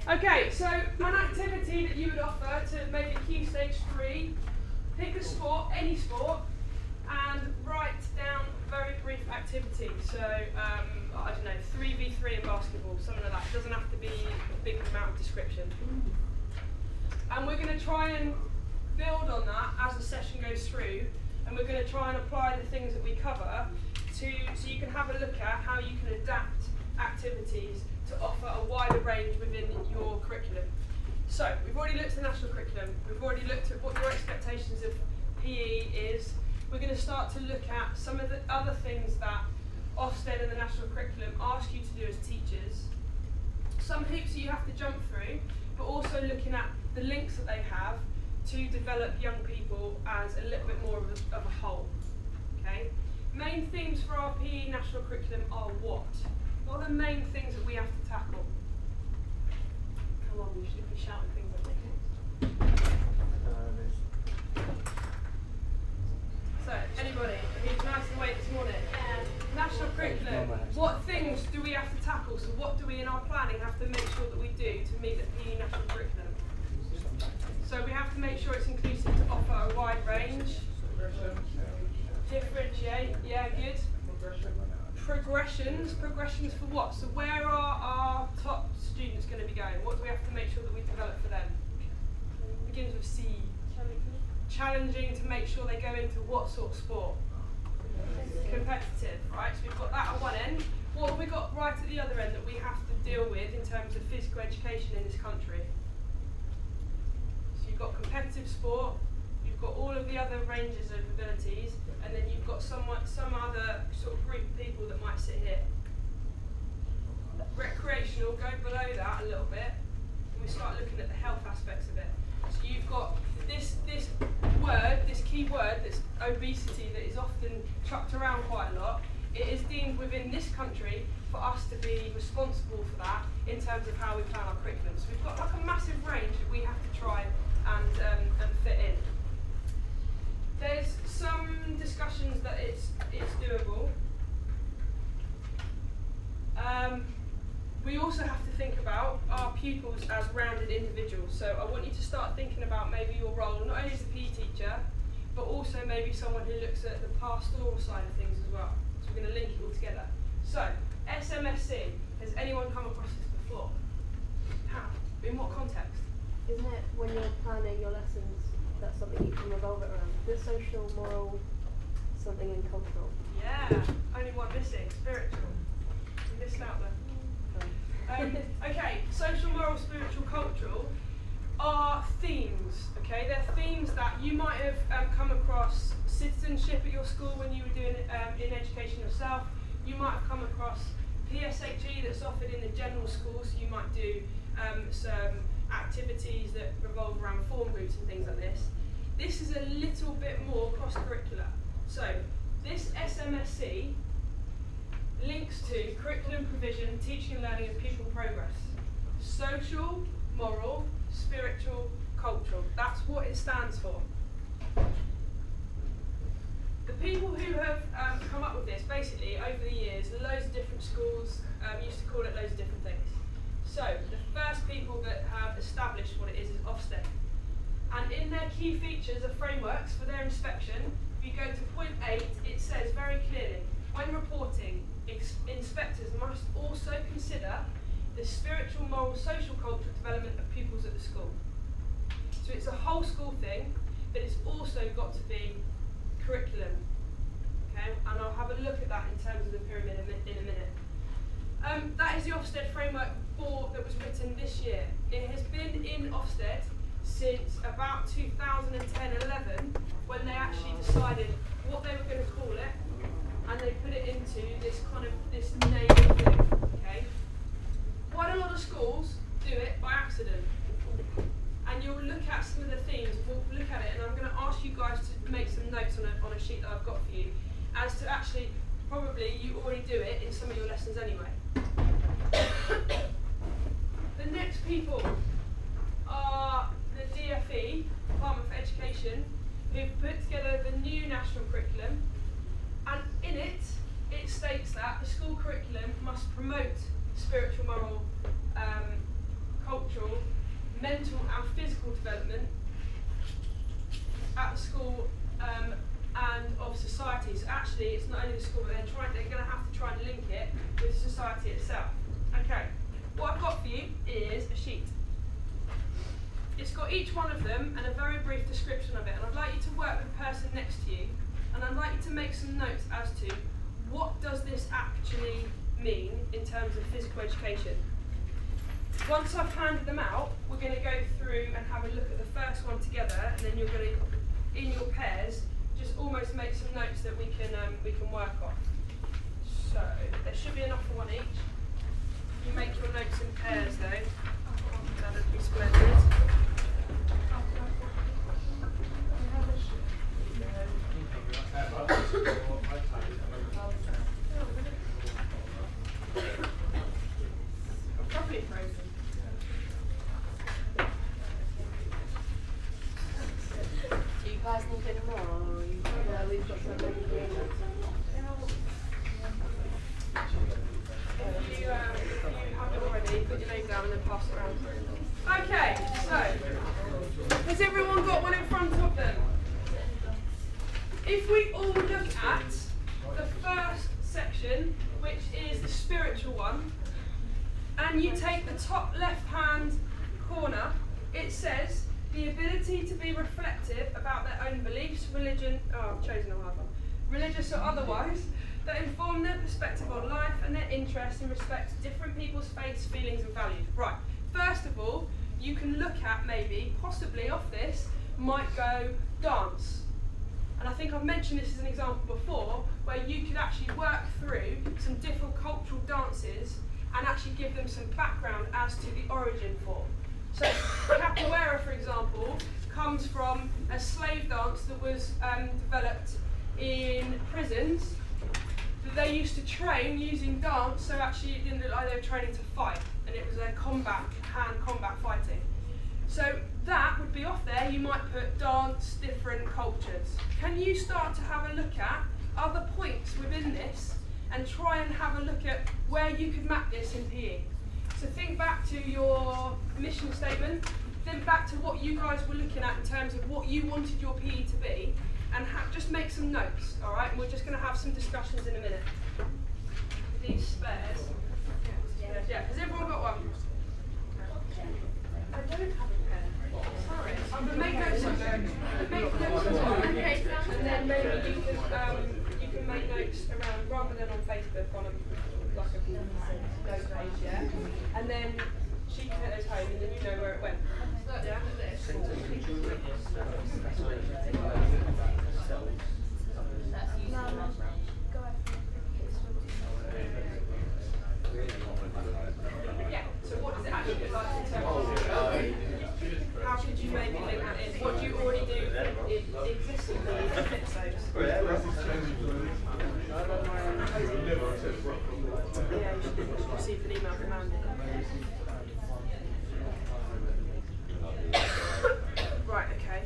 Okay, so an activity that you would offer to maybe Key Stage 3, pick a sport, any sport, and write down a very brief activity. So, I don't know, 3v3 in basketball, something like that. It doesn't have to be a big amount of description. And we're going to try and build on that as the session goes through, and we're going to try and apply the things that we cover so you can have a look at how you can adapt activities to offer a wider range within your curriculum. So, we've already looked at the national curriculum, we've already looked at what your expectations of PE is. We're going to start to look at some of the other things that Ofsted and the national curriculum ask you to do as teachers. Some hoops that you have to jump through, but also looking at the links that they have to develop young people as a little bit more of a whole. Okay? Main themes for our PE national curriculum are what? What are the main things that we have to tackle? Come on, you should be shouting things at me. So, anybody who's nice and awake this morning? National curriculum. What things do we have to tackle? So what do we in our planning have to make sure that we do to meet the PE national curriculum? So we have to make sure it's inclusive to offer a wide range. Differentiate, yeah, good. Progressions for what? So where are our top students going to be going? What do we have to make sure that we develop for them? It begins with C. Challenging to make sure they go into what sort of sport? Competitive, right? So we've got that at one end. What have we got right at the other end that we have to deal with in terms of physical education in this country? So you've got competitive sport, you've got all of the other ranges of abilities, and then you've got some other sort of group of people that might sit here. Recreational, go below that a little bit, and we start looking at the health aspects of it. So you've got this word, this key word, that's obesity, that is often chucked around quite a lot. It is deemed within this country for us to be responsible for that in terms of how we plan our curriculum. So we've got like a massive range that we have to try and fit in. There's some discussions that it's doable. We also have to think about our pupils as rounded individuals. So I want you to start thinking about maybe your role, not only as a PE teacher, but also maybe someone who looks at the pastoral side of things as well. So we're going to link it all together. So, SMSC, has anyone come across this before? How? In what context? Isn't it when you're planning your lessons, that's something you can revolve it around? The social, moral, something in cultural. Yeah, only one missing, spiritual. You missed out there. Okay, social, moral, spiritual, cultural are themes, okay? They're themes that you might have come across citizenship at your school when you were doing in education yourself. You might have come across PSHE that's offered in the general school, so you might do some activities that revolve around form groups and things like this. This is a little bit more cross-curricular. So, this SMSC links to curriculum provision, teaching and learning, and pupil progress. Social, moral, spiritual, cultural. That's what it stands for. The people who have come up with this, basically, over the years, loads of different schools used to call it loads of different things. So, the first people that have established what it is Ofsted. And in their key features of frameworks for their inspection, if you go to point 8, it says very clearly, when reporting, inspectors must also consider the spiritual, moral, social, cultural development of pupils at the school. So it's a whole school thing, but it's also got to be curriculum. Okay, and I'll have a look at that in terms of the pyramid in a minute. That is the Ofsted Framework 4 that was written this year. It has been in Ofsted since about 2010-11, when they actually decided what they were going to call it, and they put it into this kind of this name thing. Okay. Quite a lot of schools do it by accident, and you'll look at some of the themes. We'll look at it, and I'm going to ask you guys to make some notes on a sheet that I've got for you, as to actually probably you already do it in some of your lessons anyway. The next people are the DFE, Department for Education, who've put together the new national curriculum. And in it, it states that the school curriculum must promote spiritual, moral, cultural mental and physical development at the school and of society. So actually, it's not only the school, but they're going to have to try and link it with society itself. Okay, what I've got for you is a sheet. It's got each one of them and a very brief description of it, and I'd like you to work with the person next to you, and I'd like you to make some notes as to what does this actually mean in terms of physical education. Once I've handed them out, we're going to go through and have a look at the first one together, and then you're going to, in your pairs, just almost make some notes that we can work on. So there should be enough for one each. You make your notes in pairs though. That would be splendid. Properly frozen. Do you guys need any more, or you, we've got some ready for you? If you have it already, put your name down and then pass it around. Okay, so has everyone got one in front of them? If we all look at the first section, which is the spiritual one, and you take the top left-hand corner, it says the ability to be reflective about their own beliefs, religion, I've chosen a hard one, religious or otherwise, that inform their perspective on life and their interest in respect to different people's faiths, feelings and values. Right, first of all, you can look at maybe, possibly off this, might go dance. And I think I've mentioned this as an example before, where you could actually work through some different cultural dances and actually give them some background as to the origin form. So capoeira, for example, comes from a slave dance that was developed in prisons. They used to train using dance, so actually it didn't look like they were training to fight, and it was a hand combat fighting. So that would be off there. You might put dance, different cultures. Can you start to have a look at other points within this and try and have a look at where you could map this in PE? So think back to your mission statement, think back to what you guys were looking at in terms of what you wanted your PE to be, and just make some notes, all right? And we're just going to have some discussions in a minute. These spares. Yeah, has everyone got one? I don't have a pen. Sorry. I'm going to make notes of them. Make notes of one. And then maybe you can make notes around, rather than on Facebook, on a, like a note page, yeah? And then she can hit those home, and then you know where it went. Yeah? Yeah, so what does it actually look like in terms of how could you maybe link that in? What do you already do existingly to fix those? Yeah, you should receive an email from Andy. Right, okay.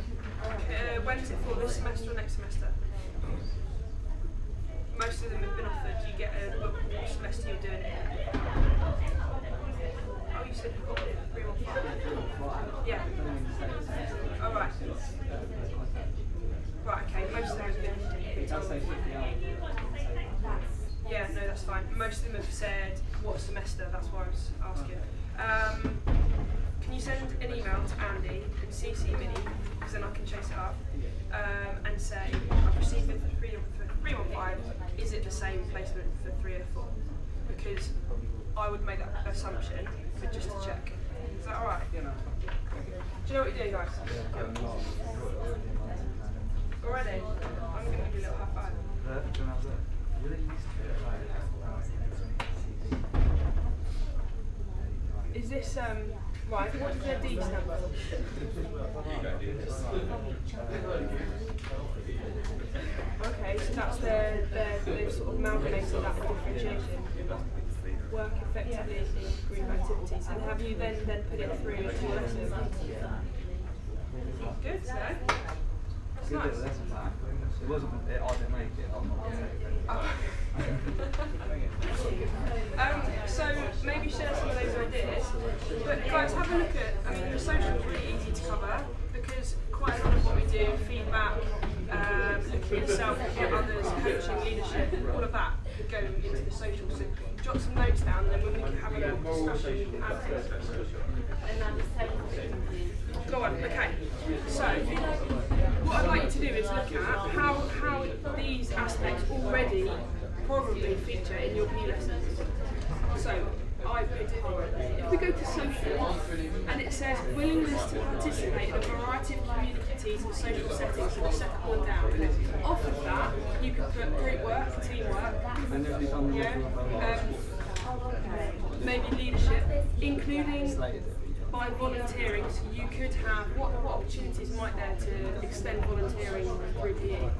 When's it for, this semester or next semester? Most of them have been offered. You get a book what semester you're doing it. Oh, you said you've got it 315. Yeah. Alright. Right, okay. Most of them have been told. Yeah, no, that's fine. Most of them have said what semester, that's why I was asking. Can you send an email to Andy and CC Minnie, because then I can chase it up, and say, I've received it for 315, is it the same placement for 304? Because I would make that assumption, but just to check. Is that alright? Do you know what you're doing, guys? Already? I'm going to give you a little high five. Is this, right, what does their D stand for? Okay, so that's they've sort of amalgamated that with differentiation. Work effectively in group activities. And have you then put it through into your lesson? Good, so that's nice. It wasn't, I didn't make it. So maybe share some of those ideas, but But guys, have a look at, I mean, the social is really easy to cover because quite a lot of what we do, feedback, looking at yourself, looking at others, coaching, leadership, all of that could go into the social. So jot some notes down and then when we can have a little discussion, you can add things. Go on, okay. So, what I'd like you to do is look at how these aspects already probably feature in your PE lessons. So, I picked hard. If we go to social, and it says willingness to participate in a variety of communities and social settings, so the second one down. Off of that, you could put group work, teamwork, maybe leadership, including by volunteering. So you could have, what opportunities might there to extend volunteering through PE?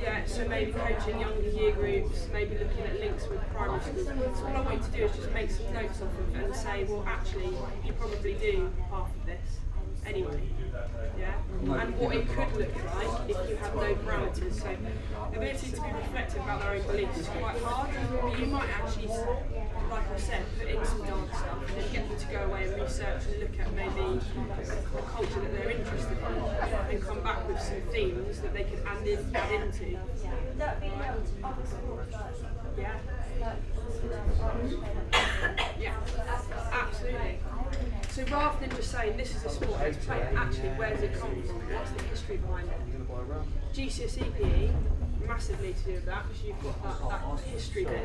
Yeah, so maybe coaching younger year groups, maybe looking at links with primary schools. So what I want you to do is just make some notes of them and say, well, actually, you probably do half of this anyway. Yeah, and what it could look like if you have no parameters. So the ability to be reflective about their own beliefs is quite hard, but you might actually, like I said, put in some dance stuff and then get them to go away and research and look at maybe the culture that they're interested in and come back with some themes that they can add into. Yeah. Yeah, absolutely. So rather than just saying this is a sport that's played, actually where does it come from? What's the history behind it? GCSE PE, massively to do with that because you've got that history bit.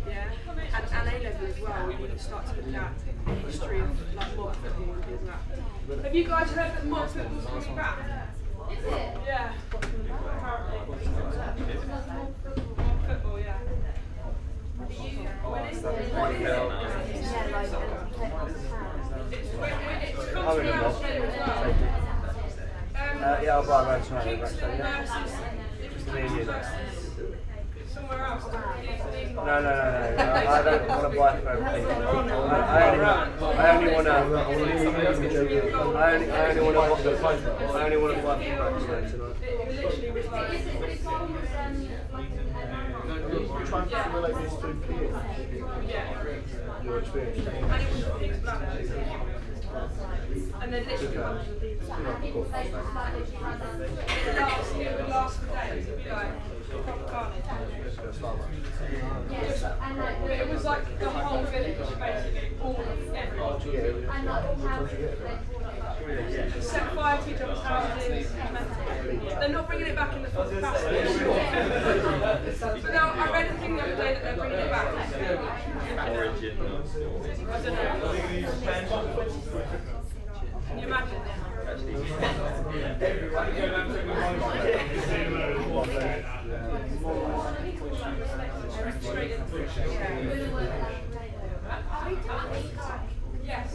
Yeah, and A-level as well, you can start to look at the history of like mob football and things like that. Have you guys heard that mob football's coming back? Is it? Yeah. Apparently. Football, yeah. What is it? It's come from Australia as well. Yeah, I'll buy around tonight. Kingston versus somewhere else. No. I don't want to buy for everything. I only want to buy for practice tonight. It literally was like. You're trying to relate this to PE? Yeah. Your experience? And it was a pig's bladder. And then literally hundreds of people. It would last for days. It'd be like proper carnage. It was like the whole village, basically, all of everyone. Set fire to each other's houses. They're not bringing it back in the fucking past. But no, I read a thing the other day that they're bringing it back. I don't know. Can you imagine? Straight into it. Yes.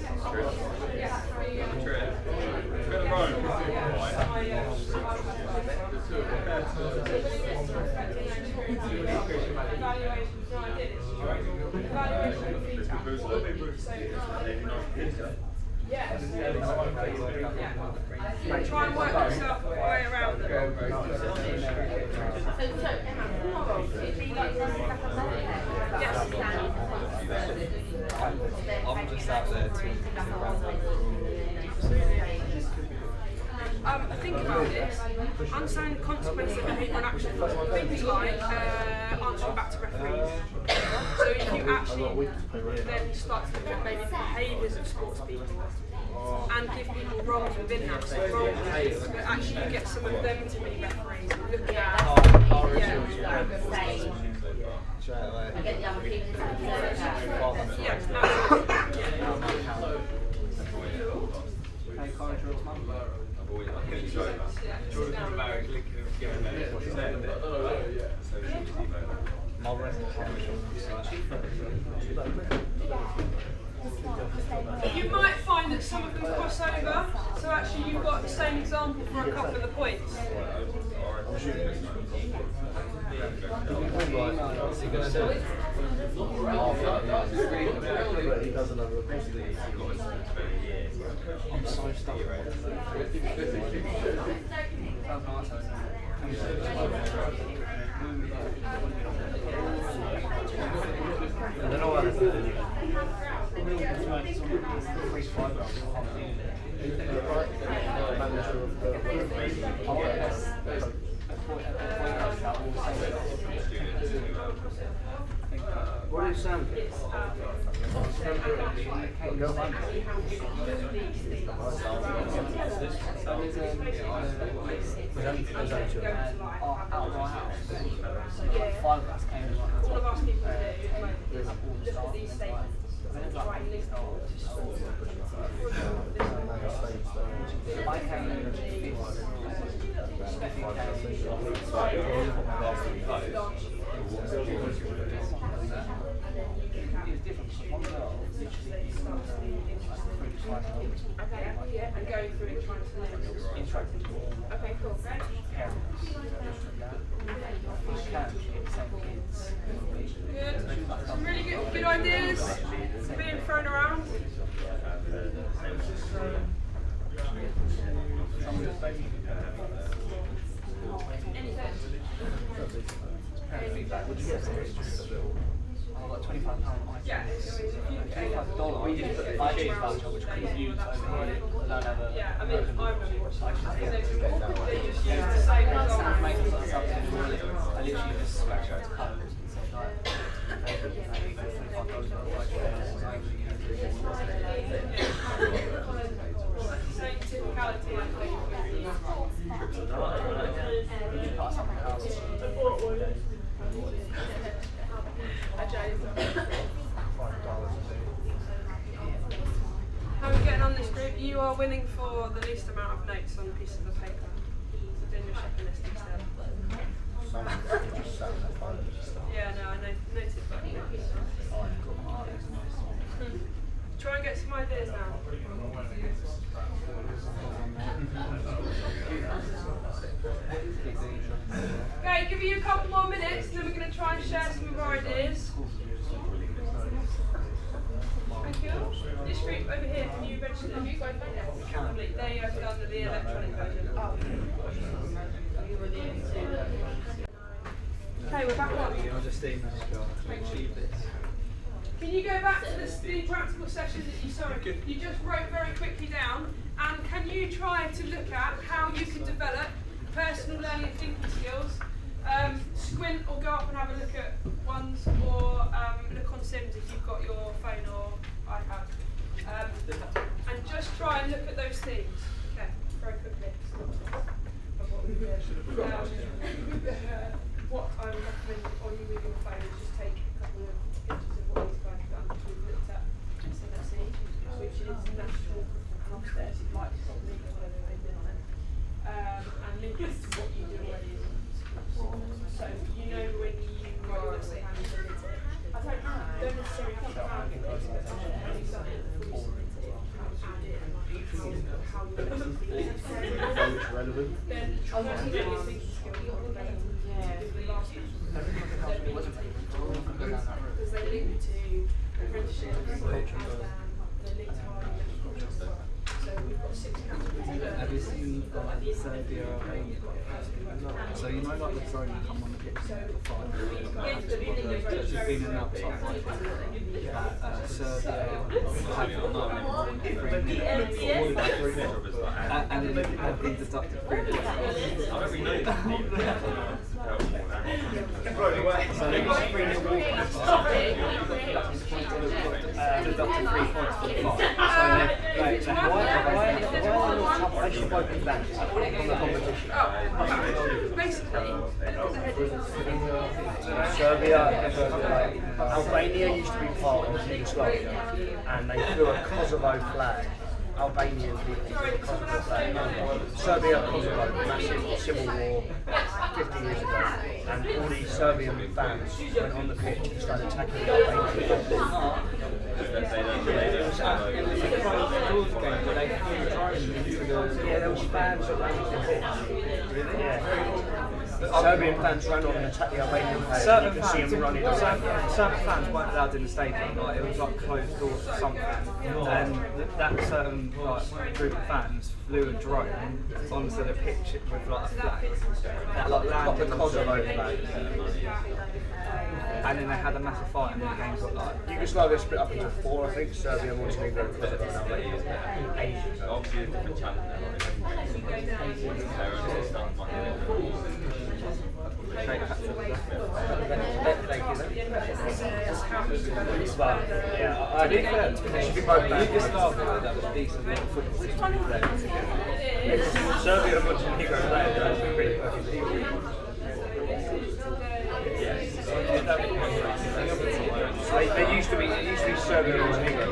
Yes. Yeah. Try and work yourself way around it. I'm just out there to think about this. Understanding the consequences of behaviour and action. Things like answering back to referees. So if you actually then start to look at maybe behaviours of sports people and give people roles within that, so role plays, but actually you get some of them to be referees and look at I get the other people to You might find that some of them cross over, so actually you've got the same example for a couple of the points. I'm so stuck. I don't know what What did it sound like? Five of us came in like All of us people do, like, look at these statements and try and link them to schools. I came in Okay, yeah, and going through it, trying to link. Okay, cool. Good. Some really good ideas being thrown around. I got £25 ice. Yeah, $25. We just put the ice voucher, which we could use over here. I don't have a. yeah, I mean, I remember watching I it. just They just used the same I make example. something really. I literally just scratch out the code and say like, Same typicality, I think. How are we getting on this group? You are winning for the least amount of notes on a piece of the paper. So doing your shopping list instead. Yeah, no, I noted that. Try and get some ideas now. Okay, give you a couple more minutes, and then we're going to try and share some of our ideas. Thank you. This group over here, can you register them? You guys don't know. They have done the electronic version. Oh. Okay, we're back on. Can you go back to the practical session that you just wrote very quickly down, and can you try to look at how you can develop personal learning and thinking skills? Squint or go up and have a look at ones, or look on Sims if you've got your phone or iPad. And just try and look at those themes. Okay, very quickly. Of what we did. What I would recommend on you with your phone is just take a couple of pictures of what these guys have done. We've looked at SMSC, which is National Health Service. It might probably be whatever they've been on it. And link it to what you do already in schools. So you know when you let's say how you submit it. I don't necessarily think how you submit it, but how you submit it before you submit it, how you add it, and how you relevant. Then obviously your thinking skills are relevant. Because they link to apprenticeships, they link to hard culture as well. So we've got 6 categories. Have you seen Serbia? So you know like the drone you come on the pitch for 5 minutes? She's been in that top Serbia and then have been deducted 3 points. I don't really know. So they got 3 deducted 3 points for the 5. So Why have you spoken that on the competition? Basically, Serbia, Albania used to be part of Yugoslavia, and they flew a Kosovo flag. Albanian people flew a Kosovo flag. Serbia, Kosovo, massive civil war 50 years ago, and all these Serbian fans went on the pitch and started attacking the Albanian fans. Yeah, there was fans around the pitch. Yeah. Serbian fans ran on and attacked the Albanian players. You could see them running around. certain fans weren't allowed in the stadium, like it was like closed doors or something. And that certain like group of fans flew a drone onto the pitch with like a flag. That like landed the Kosovo flag. and then they had a massive fight, and then the game got like. Yugoslavia split up into 4, I think. Serbia, Montenegro, Kosovo, and Albania. Obviously, a different challenge now. Well, yeah, I think they should be both bad. Yugoslavia, that was decent little football team. Serbia and Montenegro played, that's really perfect. They used to be Serbia and Montenegro.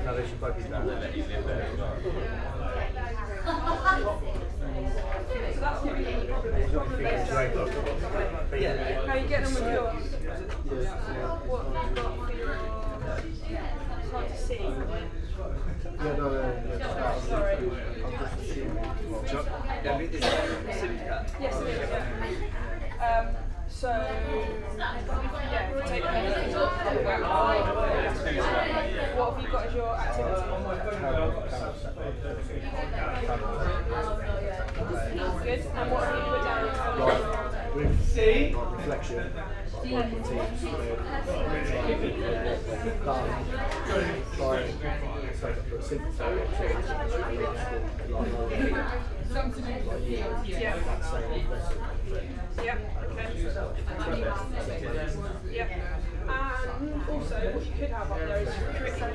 No, they should both be down. How are you getting on with yours? What have you got for your... It's hard to see. Sorry. Yes, it is, yeah. So, yeah, if you take what have you got as your activity? Good. And what have you put down? Reflection. Working teams. Simplify it. Yeah. Yeah. Okay. Yeah. And also, what you could have up there is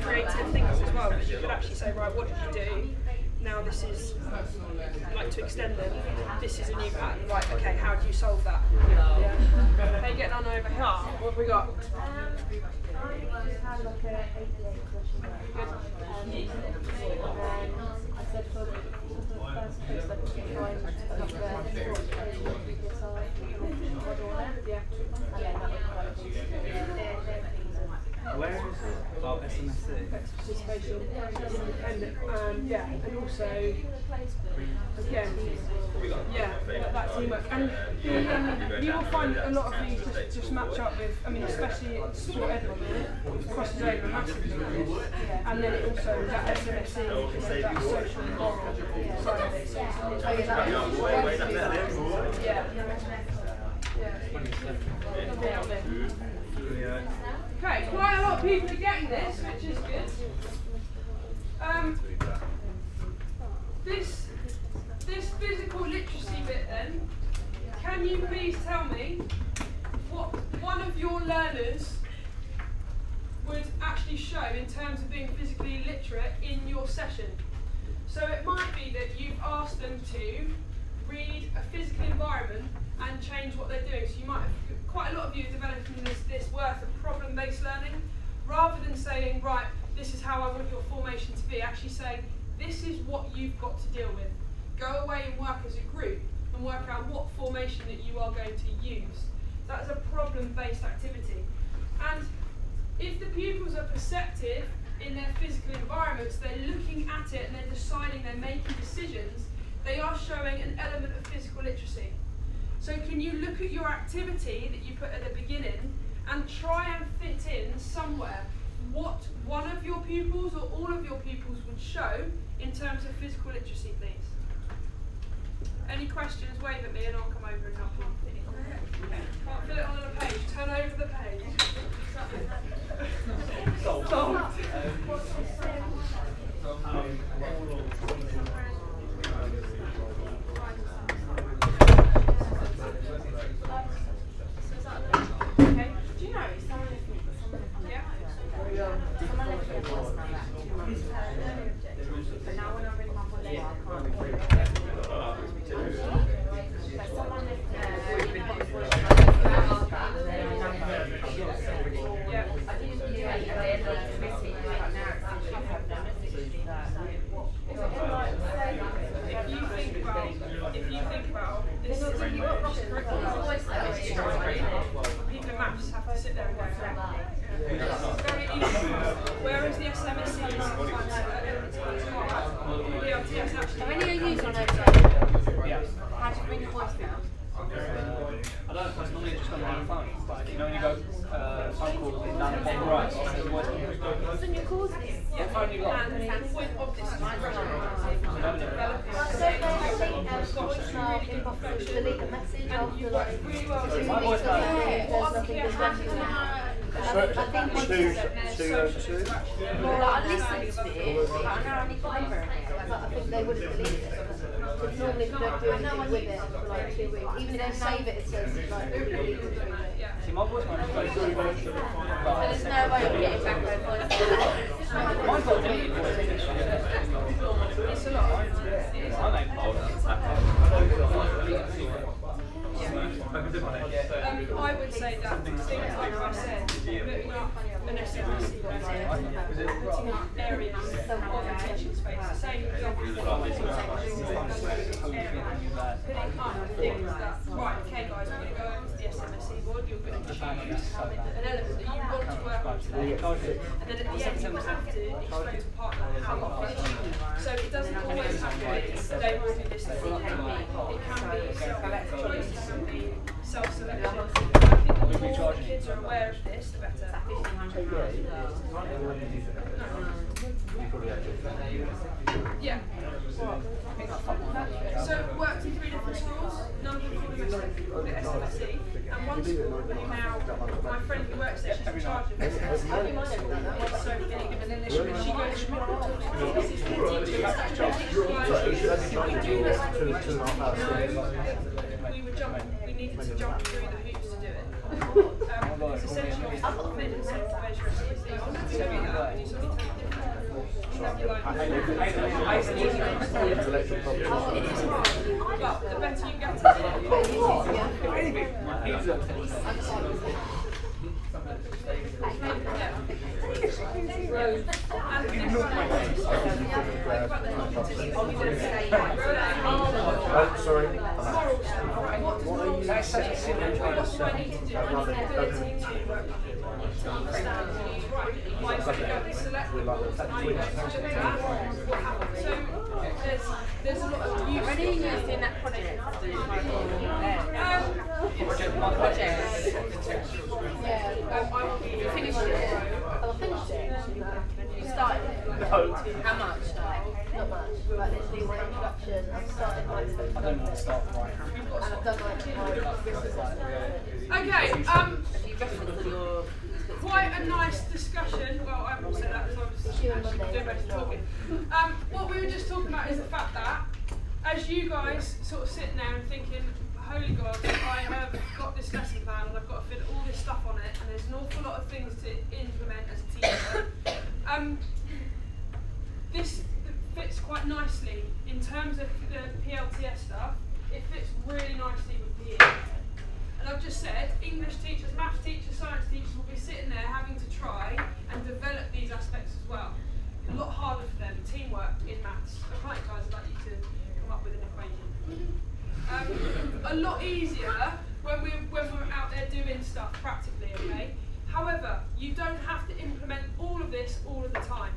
creative things as well. Because you could actually say, right, what did you do? Now this is, like to extend it, this is a new pattern. Right, okay, how do you solve that? Yeah. How are you getting on over here? What have we got? I had like a 88 question mark. And then I said for the first place, like, try and put up the guitar model on it. Yeah. And then that was quite easy. Where is it? Oh, SMSC. Participation, independent, yeah, and also, again, yeah, that teamwork. And you will find a lot of these just match up with, I mean, especially sport ed crosses over massively. And then it also, that SMSC, that social moral side of it. So yeah. Okay, quite a lot of people are getting this, which is good. This physical literacy bit then, can you please tell me what one of your learners would actually show in terms of being physically literate in your session? So it might be that you've asked them to read a physical environment and change what they're doing. So you might have, quite a lot of you are developing this worth of problem-based learning, rather than saying, right, this is how I want your formation to be, actually saying, this is what you've got to deal with. Go away and work as a group and work out what formation that you are going to use. That's a problem-based activity. And if the pupils are perceptive in their physical environments, they're looking at it and they're deciding, they're making decisions, they are showing an element of physical literacy. So can you look at your activity that you put at the beginning and try and fit in somewhere what one of your pupils or all of your pupils would show in terms of physical literacy, please? Any questions, wave at me and I'll come over and help you. Can't fit it on a page, turn over the page. Solved. Okay. Do you know someone left me last night at 2 months but now when I ring my holiday I can't call it. But someone left I didn't do it at the end of the message, like now it's you have no message. If you think about this is people in maths have to sit there and go through it. It's very easy. Whereas the SMSC is sometimes PLTS actually. How many are you using on those? How do you bring your voice down? I don't know, because normally it's just on my phone. But you know when you go phone call Right. It's in your courses. Yeah, phone you got. And the point of this is to recognise Voicemail inbox, delete a message and after you like work really well. 2 weeks My or voicemail. there's nothing that's happening. Well, I listened to it, but I know only got over it. But I think they wouldn't delete it. Because normally if you don't do anything with it for like 2 weeks, even if they save it, it says like delete it. See, my voicemail is very good. There's no way of getting back their voice. Mine's got a deleted voice. It's a lot. It is. My name I would say that things like I said, putting up an SMSC website, putting up areas of attention space, the same example putting up things that, right, okay guys, we're going to go over to the SMSC board, you're going to choose an element that you want to work on today, and then at the end you have to explain to partner how you finish. So it doesn't always have to be, they will do this, it can be self-directed choice, it can be self-selection. I think the more the kids are aware of this, the better. Yeah. So worked in 3 different schools, none of them called the SMSC, and one school who now, my friend who works there, she's in charge of this. So she goes, this is the we needed to jump through the hoops to do it. It's essentially a thing and self-measure SMSC on it, so we have to do something totally but the better you get at Sorry. That's such a simple what do I need to do? I need the ability to understand why I select the balls and I look at what happens. So there's a lot of use. When are you using that project? My project. Yeah. Finished it. I'll finish it. You started it? How much? Not much. Like literally my introduction, I've started my expectation. I don't want to start right. And I've done my Okay, You referenced your... quite a nice discussion. Well, I will say that because I was actually doing most of the talking. What we were just talking about is the fact that as you guys sort of sitting there and thinking, holy God, I have got this lesson plan and I've got to fit all this stuff on it and there's an awful lot of things to implement as a teacher. This fits quite nicely in terms of the PLTS stuff. It fits really nicely with PE. And I've just said, English teachers, maths teachers, science teachers will be sitting there having to try and develop these aspects as well. A lot harder for them, teamwork in maths. Right guys, I'd like you to come up with an equation. A lot easier when we're out there doing stuff practically, okay? However, you don't have to implement all of this all of the time.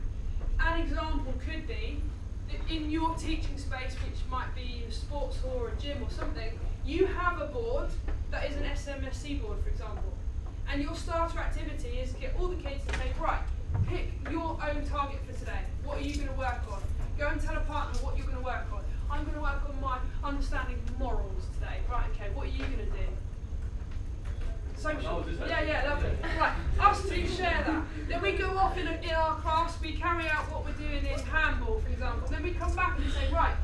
An example could be that in your teaching space, which might be a sports hall or a gym or something, you have a board that is an SMSC board, for example. And your starter activity is to get all the kids to say, right, pick your own target for today. What are you going to work on? Go and tell a partner what you're going to work on. I'm going to work on my understanding of morals today. Right, okay, what are you going to do? Social. Yeah, lovely. Right, us two share that. Then we go off in our class, we carry out what we're doing in handball, for example. Then we come back and say, right,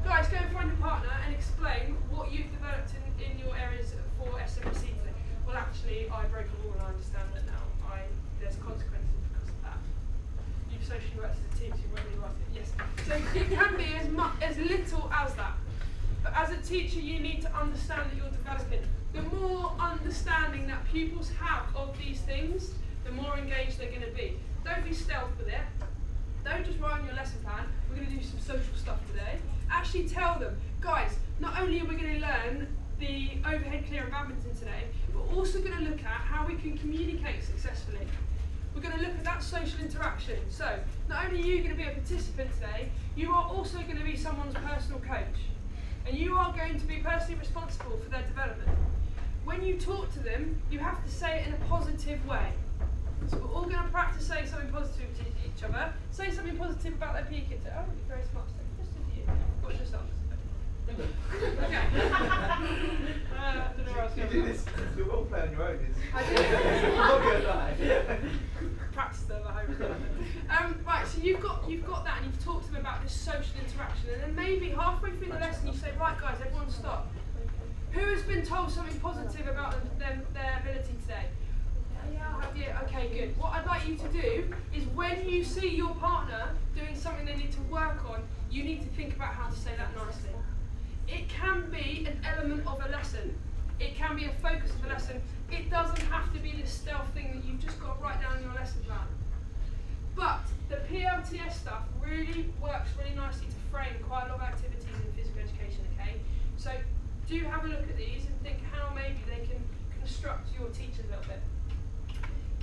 guys, go and find your partner and explain what you've developed in your areas for SMSC today. Well, actually, I broke a rule and I understand that now. There's consequences because of that. You've socially worked as a team, so you won't really write it. Yes. So it can be as little as that. But as a teacher, you need to understand that you're developing. The more understanding that pupils have of these things, the more engaged they're going to be. Don't be stealth with it. Don't just write on your lesson plan, we're going to do some social stuff today. Actually tell them, guys, not only are we going to learn the overhead clear and badminton today, but we're also going to look at how we can communicate successfully. We're going to look at that social interaction. So, not only are you going to be a participant today, you are also going to be someone's personal coach. And you are going to be personally responsible for their development. When you talk to them, you have to say it in a positive way. So we're all going to practice saying something positive to each other. Say something positive about their PE kit. Oh, you're very smart. Just to you. What's your sons? Okay. I don't know where I was going. You do this. You're all playing your own. I do. I'm not going to lie. Practice them at home. Right, so you've got that, and you've talked to them about this social interaction, and then maybe halfway through the lesson you say, right guys, everyone stop. Who has been told something positive about their ability today? Yeah, okay, good. What I'd like you to do is when you see your partner doing something they need to work on, you need to think about how to say that nicely. It can be an element of a lesson. It can be a focus of a lesson. It doesn't have to be this stealth thing that you've just got to write down in your lesson plan. But the PLTS stuff really works really nicely to frame quite a lot of activities in physical education, okay? So do have a look at these and think how maybe they can construct your teachers a little bit.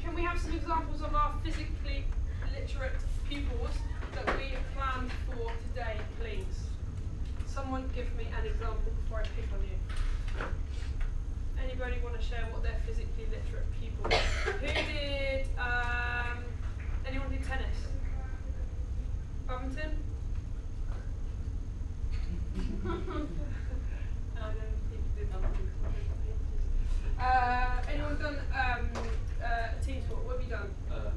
Can we have some examples of our physically literate pupils that we have planned for today, please? Someone give me an example before I pick on you. Anybody want to share what their physically literate pupils? Who did, anyone do tennis? Badminton? Anyone done team sport? What have you done?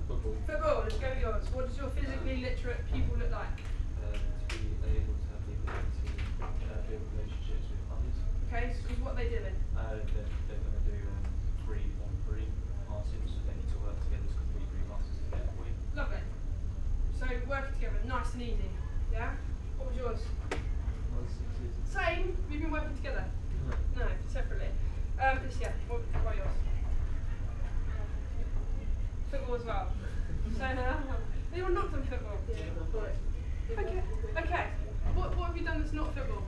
Football. Football, let's go with yours. What does your physically literate pupil look like? To be able to have the ability to build relationships with others. Okay, so what are they doing? They're going to do 3-on-3 passes, so they need to work together to complete 3 passes to get a point. Lovely. So working together, nice and easy. Yeah? What was yours? Same? We've been working together? No, separately. Yeah, what about yours? Football as well. So, anyone not done football? Okay. Okay. What have you done that's not football?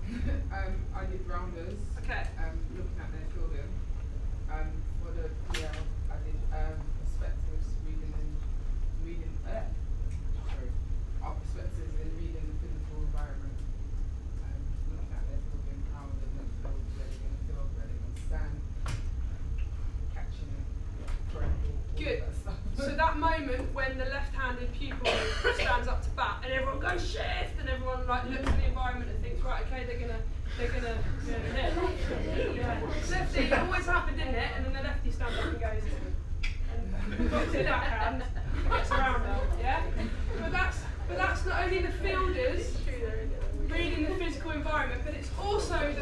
I did rounders. Okay. Looking at their children. For the PL, I did perspectives, our perspectives in reading the physical environment. Looking at their children, how they're going to feel, where they're going to feel, where they're going to stand, catching them, throwing the ball, all Good. that stuff. So that moment when the left-handed pupil stands up to bat and everyone goes shift and everyone like looks at the environment and thinks, right, okay, they're gonna hit. Yeah. Lefty, it always happened, didn't it? And then the lefty stands up and goes and puts it backhand, gets around them, yeah? But that's not only the fielders reading the physical environment, but it's also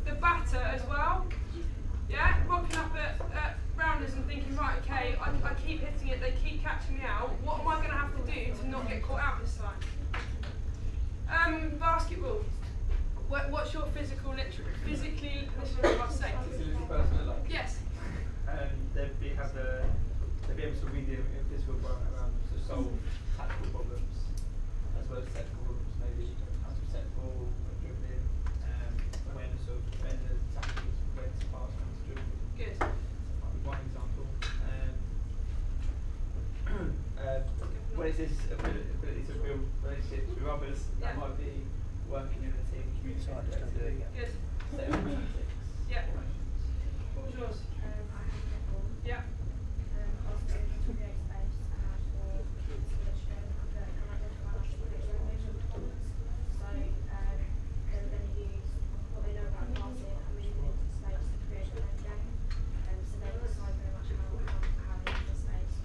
the batter as well. Yeah, rocking up at rounders and thinking, right, okay, I keep hitting it, they keep catching me out. What am I going to have to do to not get caught out this time? Basketball. What's your physically literate, must say? Yes. They'd be able to read the physical environment around them to solve tactical problems as well as technical problems, maybe how to set the ball, dribbling, awareness of defenders, tackles, when to pass, when to dribble. Good. That might be one example. When it says ability to build relationships with others, that might be working in a team, communicating effectively. Good. Set up tactics. Yeah. What was yours? I had football. Yeah. I was going to create space and I for kids to illustrate and I identify visual performance. So they were going to use what they know about passing and moving into space to create their own game. So they decide very much how they use the space,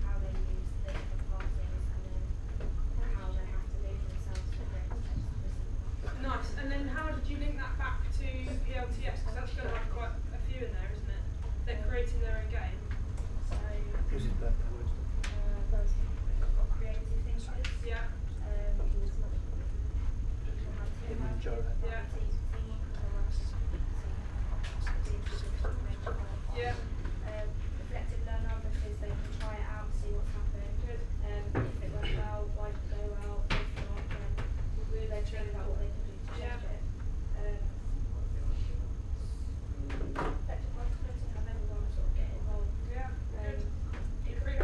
how they use the different passings, and then how they have to move themselves to create space to receive. Nice. And then how did you link that back to PLTS? Because that's going to have quite a few in there, isn't it? They're creating their own game. So Was it that? those got creative thinkers. Yeah. Even Joe had Yeah. Yeah. Reflective learner because they can try it out, see what's happened. Good. If it went well, why did it go well? If not, then they train about what they can do to change it. Effective participants have everyone sort of get involved. Yeah. Good. Increase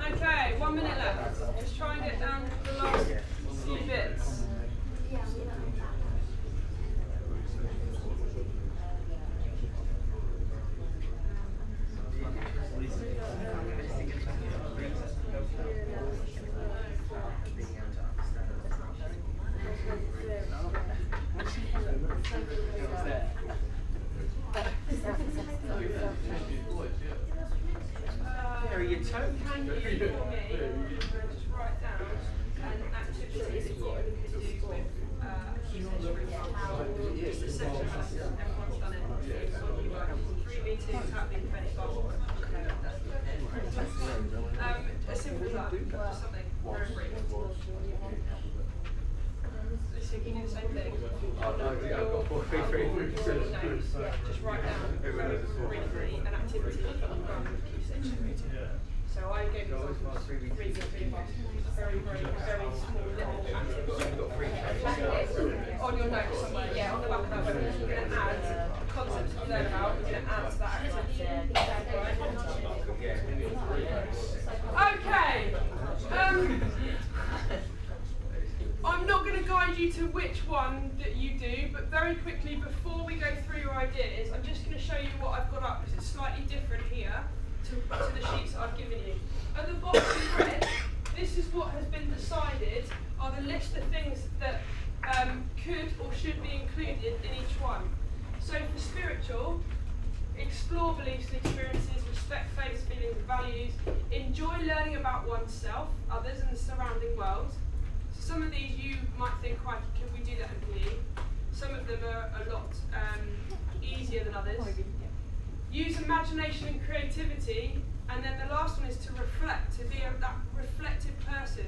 Okay, 1 minute left. Just try and get down to the last few bits. Can you, for me, just write down an activity that you could do with just a section lesson, everyone's done it. 3v2 tackling defence ball. As simple as that, just something very brief. Listen, you do the same thing. Just write down briefly an activity that you've done with key stage 2. So I gave you examples, 3v3 very small little activity. On your notes somewhere, yeah, on the back of that webpage, you're going to add the concepts you learn about, you're going to add to that activity. Okay. I'm not going to guide you to which one that you do, but very quickly before we go through your ideas, I'm just going to show you what I've got up because it's slightly different here to the sheets that I've given you. At the bottom in red, this is what has been decided are the list of things that could or should be included in each one. So for spiritual, explore beliefs and experiences, respect faiths, feelings and values, enjoy learning about oneself, others and the surrounding world. Some of these you might think, quite, can we do that in PE? Some of them are a lot easier than others. Use imagination and creativity, and then the last one is to reflect, to be that reflective person.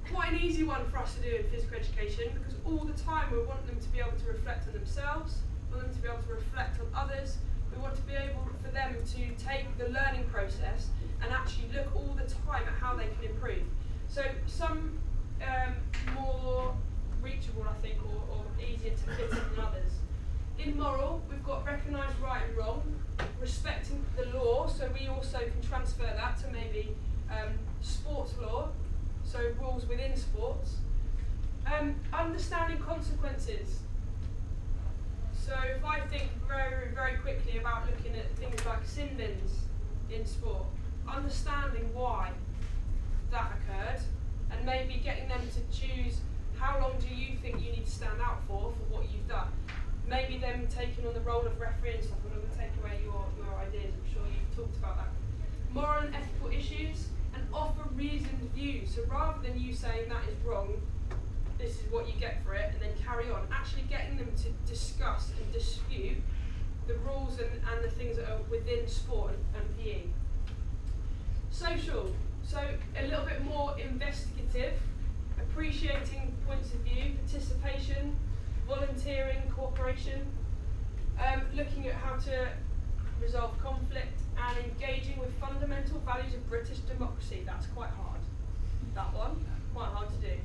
Quite an easy one for us to do in physical education because all the time we want them to be able to reflect on themselves, we want them to be able to reflect on others, we want to be able for them to take the learning process and actually look all the time at how they can improve. So some more reachable, I think, or easier to fit in than others. In moral, we've got recognise right and wrong, respecting the law, so we also can transfer that to maybe sports law, so rules within sports. Understanding consequences. So if I think very, very quickly about looking at things like sin bins in sport, understanding why that occurred, and maybe getting them to choose how long do you think you need to stand out for what you've done. Maybe them taking on the role of referee and stuff. I'm not going to take away your ideas, I'm sure you've talked about that. Moral and ethical issues, and offer reasoned views. So rather than you saying that is wrong, this is what you get for it, and then carry on, actually getting them to discuss and dispute the rules and the things that are within sport and PE. Social, so a little bit more investigative, appreciating points of view, participation, volunteering, cooperation, looking at how to resolve conflict, and engaging with fundamental values of British democracy. That's quite hard. That one, quite hard to do.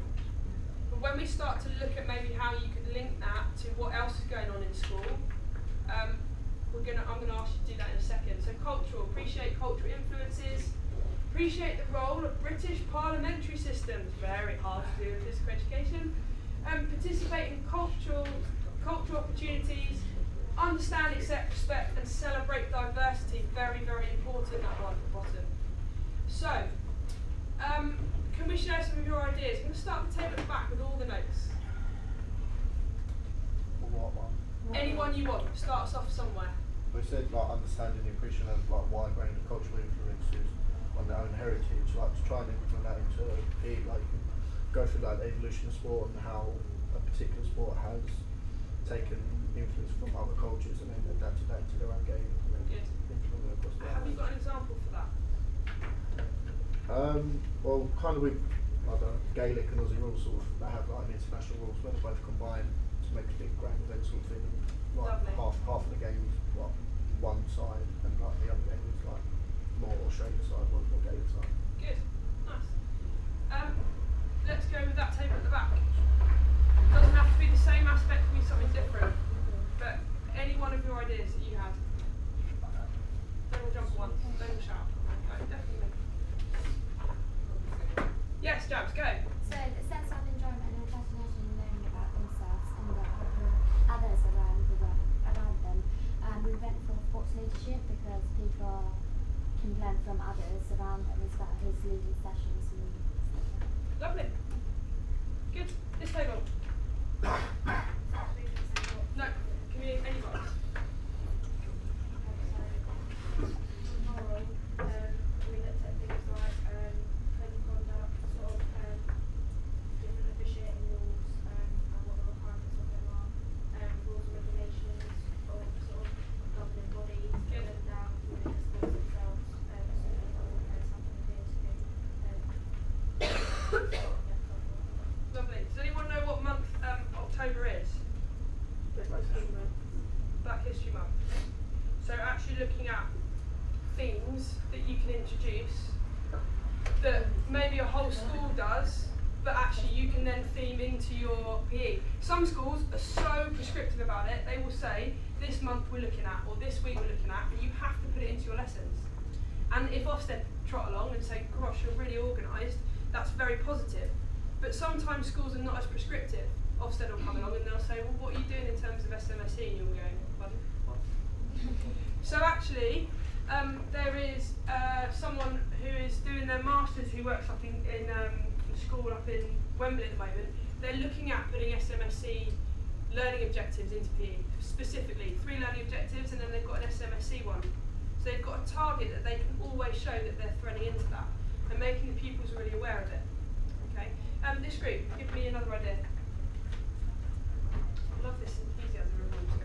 But when we start to look at maybe how you could link that to what else is going on in school, I'm going to ask you to do that in a second. So cultural, appreciate cultural influences, appreciate the role of British parliamentary systems, very hard to do in physical education, participate in cultural opportunities, understand, accept, respect and celebrate diversity, very, very important, that one at the bottom. So, can we share some of your ideas? I'm going to start the table at the back with all the notes. What one? Anyone you want, start us off somewhere. we said like understanding the appreciation of like wide range of cultural influences on their own heritage, like to try and implement that into PE, like you can go through like the evolution of sport and how a particular sport has taken influence from other cultures and then adapted that to their own game and then implement it across the Have you got an example for that? well, kind of with I don't know, Gaelic and Aussie rules sort of, they have like an international rules where they both combine to make a big grand event sort of thing. Like half of the game is like one side and like the other game is like more Australian side, more Gaelic side. Good, nice. Let's go with that table at the back. Doesn't have to be the same aspect, can be something different. But any one of your ideas that you had. Don't all jump at once, don't all shout. Okay, definitely. Yes, Jabs, go. So the sense of enjoyment and fascination in learning about themselves and about others around them. We went for sports leadership because people can learn from others around them as well as leading sessions and stuff like that. Lovely. Good. This table. No, community, anybody. Moral, we looked at things like code of conduct, sort of different officiating rules and what the requirements of them are, rules and regulations of sort of governing bodies, get them down to the sports themselves, so that people know something to do. Lovely. Does anyone know what month October is? Black History Month. So actually looking at themes that you can introduce that maybe a whole school does, but actually you can then theme into your PE. Some schools are so prescriptive about it, they will say, this month we're looking at, or this week we're looking at, and you have to put it into your lessons. And if Ofsted trot along and say, gosh, you're really organised, that's very positive. But sometimes schools are not as prescriptive. Ofsted will come along and they'll say, well, what are you doing in terms of SMSC? And you'll be going, pardon? So actually, there is someone who is doing their masters who works up in a school up in Wembley at the moment. They're looking at putting SMSC learning objectives into PE, specifically 3 learning objectives, and then they've got an SMSC one. So they've got a target that they can always show that they're threading into that and making the pupils really aware of it. Okay. This group, give me another idea. I love this enthusiasm everyone's got.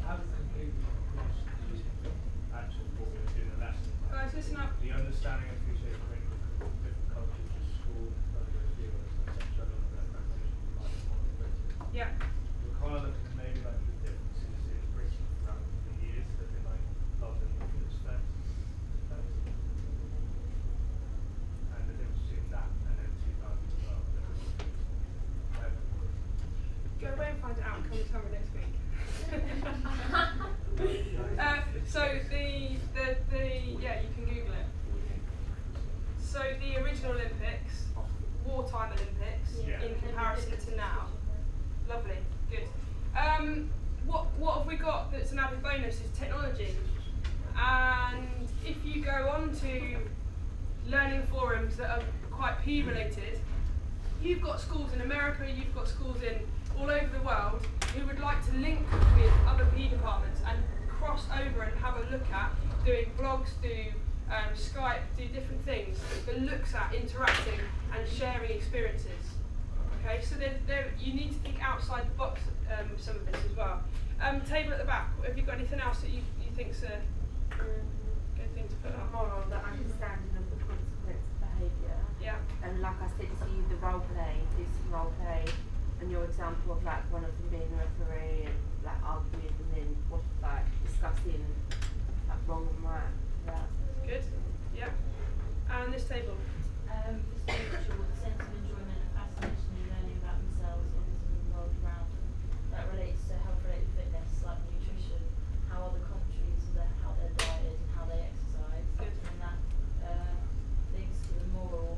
How does it link actual what we're doing in the lesson? Guys, listen up. The understanding and appreciation of different cultures to school, etc. Yeah. We're kind of looking at maybe like the differences in Britain throughout the years, that they like London influence spent. And the difference between that and then 2012. Go away and find it out and come and tell me next week. So yeah, you can Google it. So the original Olympics, wartime Olympics, in comparison to now. Lovely, good. What have we got that's an added bonus is technology. And if you go on to learning forums that are quite PE related, you've got schools in America, you've got schools in all over the world who would like to link with other PE departments and cross over and have a look at doing blogs, do Skype, do different things that looks at interacting and sharing experiences. Okay, so you need to think outside the box some of this as well. Table at the back, have you got anything else that you think's a good thing to put up? Moral, the understanding of the consequence of behaviour. Yeah. And like I said to you, the role play, and your example of like one of them being a referee and like arguing and then discussing like wrong and right. Yeah. Good. Yeah. And this table. Spiritual, the sense of enjoyment and fascination in learning about themselves and the world around them. That relates to health-related fitness, like nutrition, how other countries, how their diet is and how they exercise. Good. And that links to the moral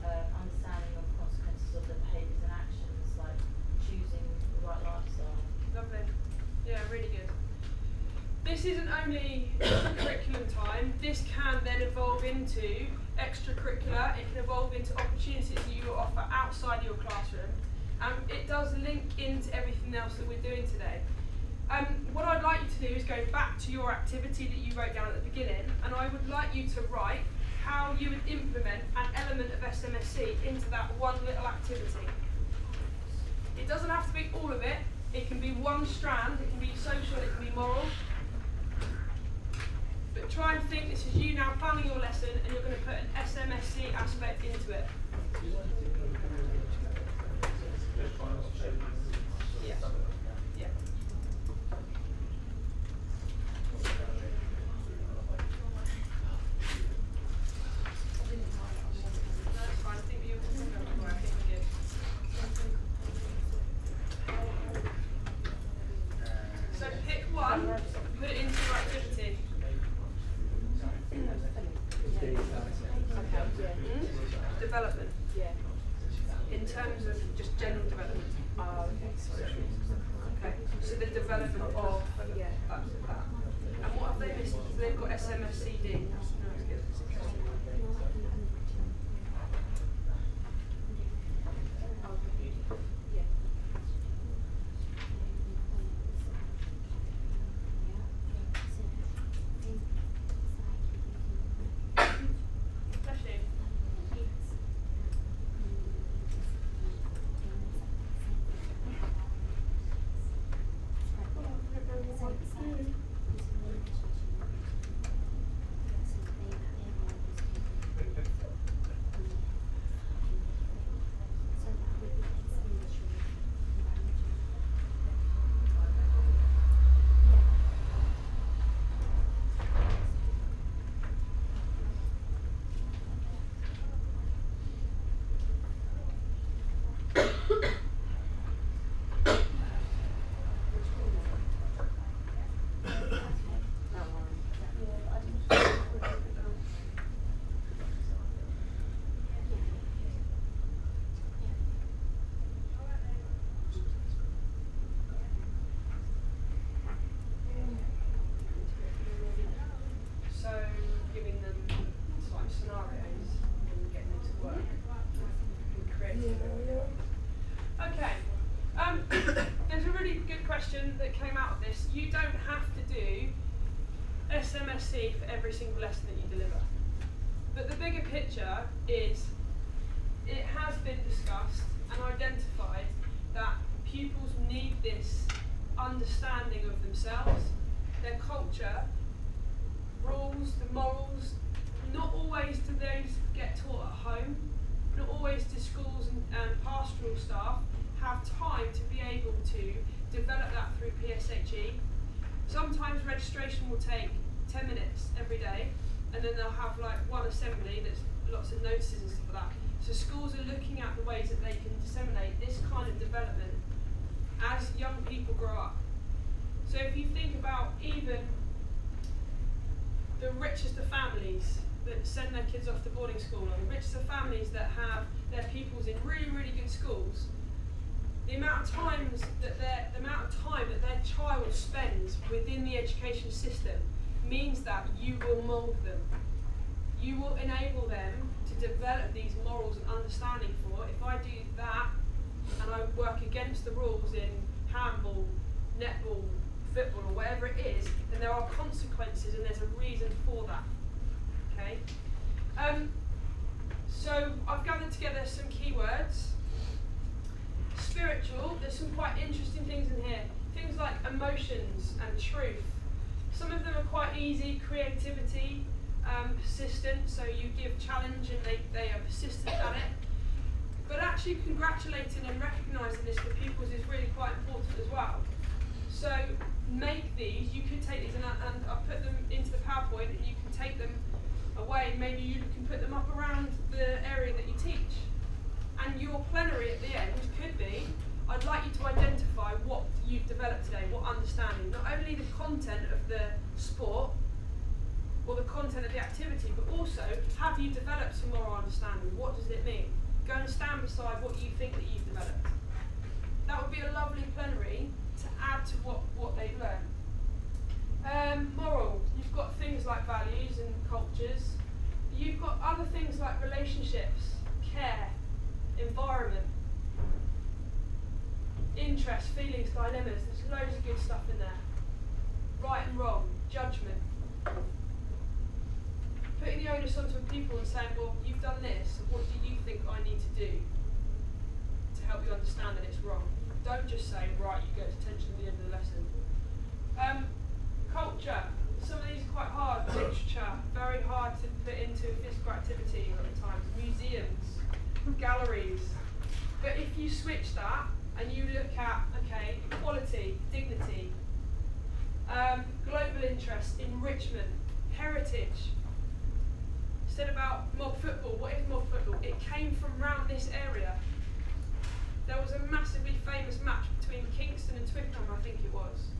understanding of consequences of their behaviours and actions, like choosing the right lifestyle. Lovely. Yeah, really good. This isn't only curriculum time, this can then evolve into extracurricular, it can evolve into opportunities that you offer out outside your classroom, and it does link into everything else that we're doing today. What I'd like you to do is go back to your activity that you wrote down at the beginning, and I would like you to write how you would implement an element of SMSC into that one little activity. It doesn't have to be all of it. It can be one strand, it can be social, it can be moral. But try and think this is you now planning your lesson, and you're going to put an SMSC aspect into it. Yeah. Yeah. That's fine. I think you're working good. So pick one, put it into your activity. Development. Yeah. In terms of just general development. Okay. So the development of that. And what have they missed? They've got SMSCD. That came out of this. You don't have to do SMSC for every single lesson that you deliver. But the bigger picture is it has been discussed and identified that pupils need this understanding of themselves, their culture, rules, the morals. Not always do those get taught at home. Not always do schools and pastoral staff have time to be able to develop that through PSHE. Sometimes registration will take 10 minutes every day, and then they'll have like one assembly that's lots of notices and stuff like that. So schools are looking at the ways that they can disseminate this kind of development as young people grow up. So if you think about even the richest of families that send their kids off to boarding school, or the richest of families that have their pupils in really, really good schools, the amount of time that their child spends within the education system means that you will mould them. You will enable them to develop these morals and understanding for, if I do that and I work against the rules in handball, netball, football, or whatever it is, then there are consequences and there's a reason for that. Okay? So I've gathered together some keywords. Spiritual, there's some quite interesting things in here. Things like emotions and truth. Some of them are quite easy. Creativity, persistent, so you give challenge and they are persistent at it. But actually congratulating and recognising this for pupils is really quite important as well. So make these, you could take these and I'll put them into the PowerPoint, and you can take them away. Maybe you can put them up around the area that you teach. And your plenary at the end could be, I'd like you to identify what you've developed today, what understanding, not only the content of the sport or the content of the activity, but also have you developed some moral understanding? What does it mean? Go and stand beside what you think that you've developed. That would be a lovely plenary to add to what they've learned. Moral, you've got things like values and cultures. You've got other things like relationships, care, environment, interests, feelings, dilemmas. There's loads of good stuff in there. Right and wrong, judgment. Putting the onus onto people and saying, well, you've done this, what do you think I need to do to help you understand that it's wrong? Don't just say, right, you get detention at the end of the lesson. Culture. Some of these are quite hard. Literature, very hard to put into physical activity at times. Museums, galleries. But if you switch that and you look at, okay, equality, dignity, global interest, enrichment, heritage. Said about mob football. What is mob football? It came from round this area. There was a massively famous match between Kingston and Twickenham, I think it was.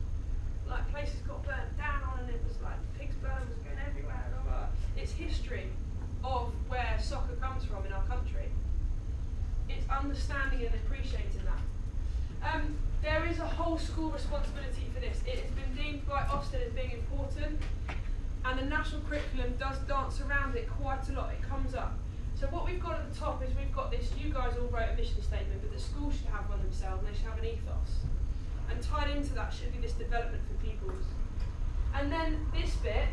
Like places got burnt down and it was like pigs burn was going everywhere. Blah, blah. It's history of where soccer comes from in our country. It's understanding and appreciating that. There is a whole school responsibility for this. It has been deemed by Ofsted as being important, and the national curriculum does dance around it quite a lot. It comes up. So what we've got at the top is we've got this, you guys all wrote a mission statement, but the school should have one themselves, and they should have an ethos. And tied into that should be this development for pupils. And then this bit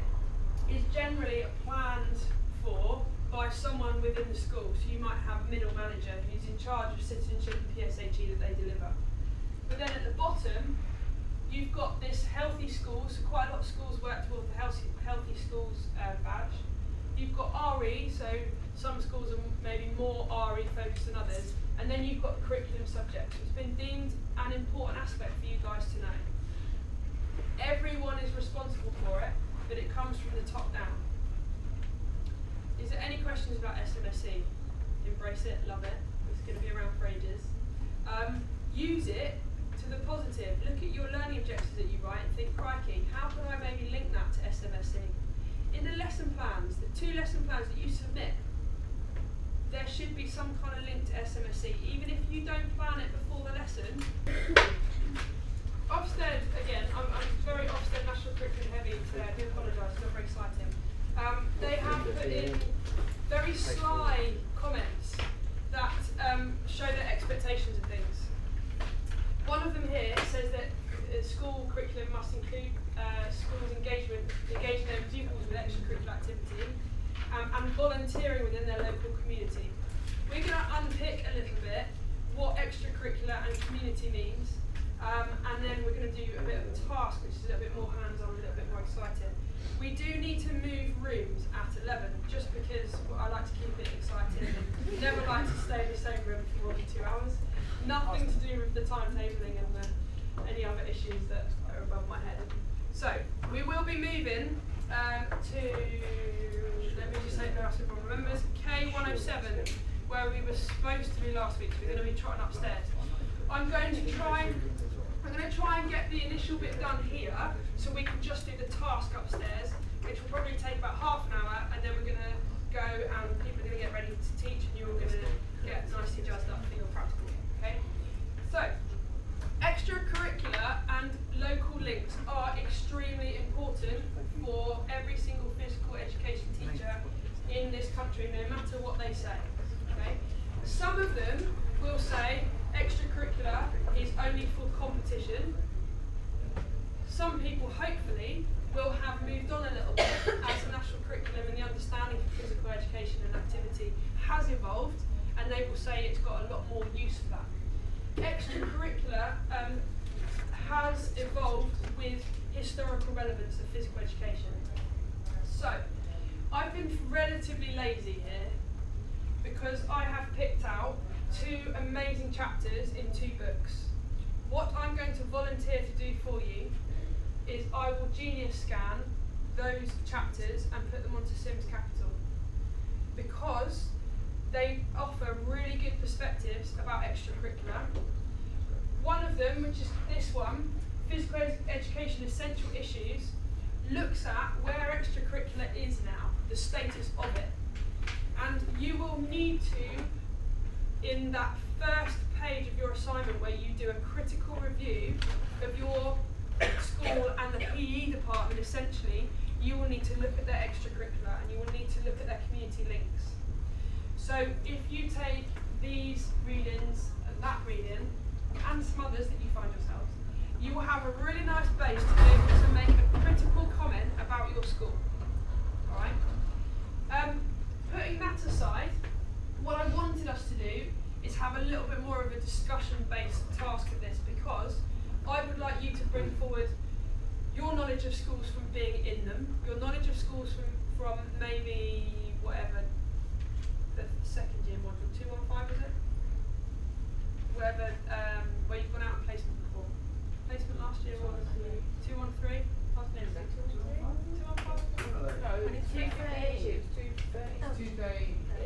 is generally planned for by someone within the school. So you might have a middle manager who's in charge of citizenship and PSHE that they deliver. But then at the bottom, you've got this healthy schools. So quite a lot of schools work towards the healthy schools badge. You've got RE, so some schools are maybe more RE focused than others. And then you've got the curriculum subjects. It's been deemed an important aspect for you guys to know. Everyone is responsible for it, but it comes from the top down. Is there any questions about SMSC? Embrace it, love it. It's going to be around for ages. Use it to the positive. Look at your learning objectives that you write and think, crikey, how can I maybe link that to SMSC? In the lesson plans, the 2 lesson plans that you submit, there should be some kind of link to SMSC, even if you don't plan it before the lesson. Ofsted, again, I'm very Ofsted National Curriculum heavy today, I do apologise, it's not very exciting. They have put in very sly comments that show their expectations of things. One of them here says that school curriculum must include schools engaging their pupils with extracurricular activity and volunteering within their local community. We're going to unpick a little bit what extracurricular and community means, and then we're going to do a bit of a task which is a little bit more hands-on, a little bit more exciting. We do need to move rooms at 11, just because I like to keep it exciting and never like to stay in the same room for more than 2 hours. Nothing to do with the timetabling and any other issues that are above my head. So, we will be moving to, let me just say it now so everyone remembers, K107, where we were supposed to be last week, so we're going to be trotting upstairs. I'm going to try and get the initial bit done here, so we can just do the task upstairs, which will probably take about half an hour, and then we're going to go and people are going to get ready to teach, and you're all going to get nicely jazzed up for your practical. Okay? So, extracurricular and local links are extremely important for every single physical education teacher in this country, no matter what they say. Okay? Some of them will say extracurricular is only for competition. Some people, hopefully, will have moved on a little bit as the national curriculum and the understanding of physical education and activity has evolved, and they will say it's got a lot more use for that. Extracurricular has evolved with historical relevance of physical education. So, I've been relatively lazy here because I have picked out 2 amazing chapters in 2 books. What I'm going to volunteer to do for you is I will genius scan those chapters and put them onto Sims Capital, because they offer really good perspectives about extracurricular. One of them, which is this one, Physical Education Essential Issues, looks at where extracurricular is now, the status of it. And you will need to, in that first page of your assignment where you do a critical review of your school and the PE department, essentially, you will need to look at their extracurricular and you will need to look at their community links. So if you take these readings and that reading and some others that you find of a discussion-based task of this, because I would like you to bring forward your knowledge of schools from being in them, your knowledge of schools from maybe whatever the second year module, 215 is it? Wherever, where you've gone out and placement before. Placement last year was 213? Last year was 215? No, it's 213.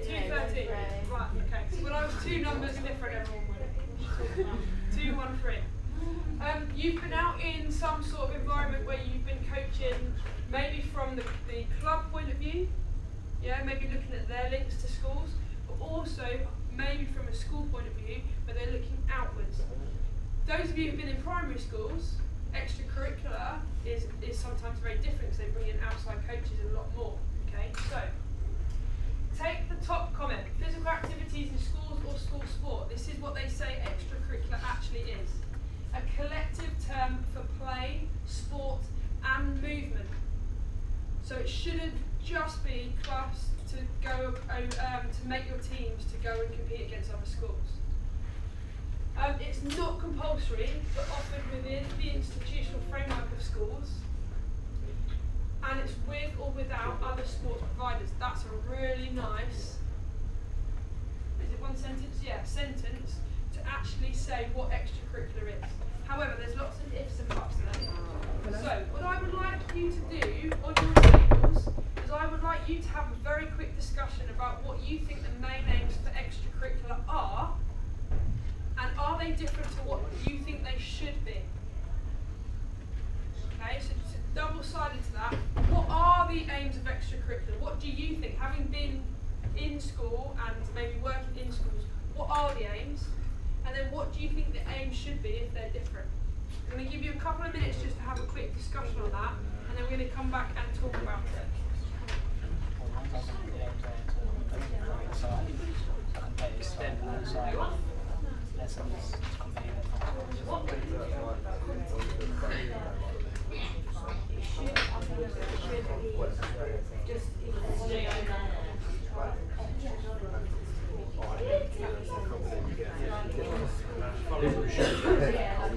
213. Right, okay. So when I was two numbers different, everyone went. 213. You've been out in some sort of environment where you've been coaching, maybe from the club point of view, yeah, maybe looking at their links to schools, but also maybe from a school point of view where they're looking outwards. Those of you who've been in primary schools, extracurricular is sometimes very different because they bring in outside coaches a lot more. Okay, so take the top comment: physical activities in schools or school sport. This is what they say extracurricular actually is: a collective term for play, sport, and movement. So it shouldn't just be clubs to go to make your teams to go and compete against other schools. It's not compulsory, but offered within the institutional framework of schools, and it's with or without other sports providers. That's a really nice, is it one sentence? Yeah, sentence to actually say what extracurricular is. However, there's lots of ifs and buts there. So, what I would like you to do on your tables is I would like you to have a very quick discussion about what you think the main aims for extracurricular are, and are they different to what you think they should be? Okay, so double-sided to that, what are the aims of extracurricular? What do you think, having been in school and maybe working in schools, what are the aims? And then what do you think the aims should be if they're different? I'm going to give you a couple of minutes just to have a quick discussion on that, and then we're going to come back and talk about it.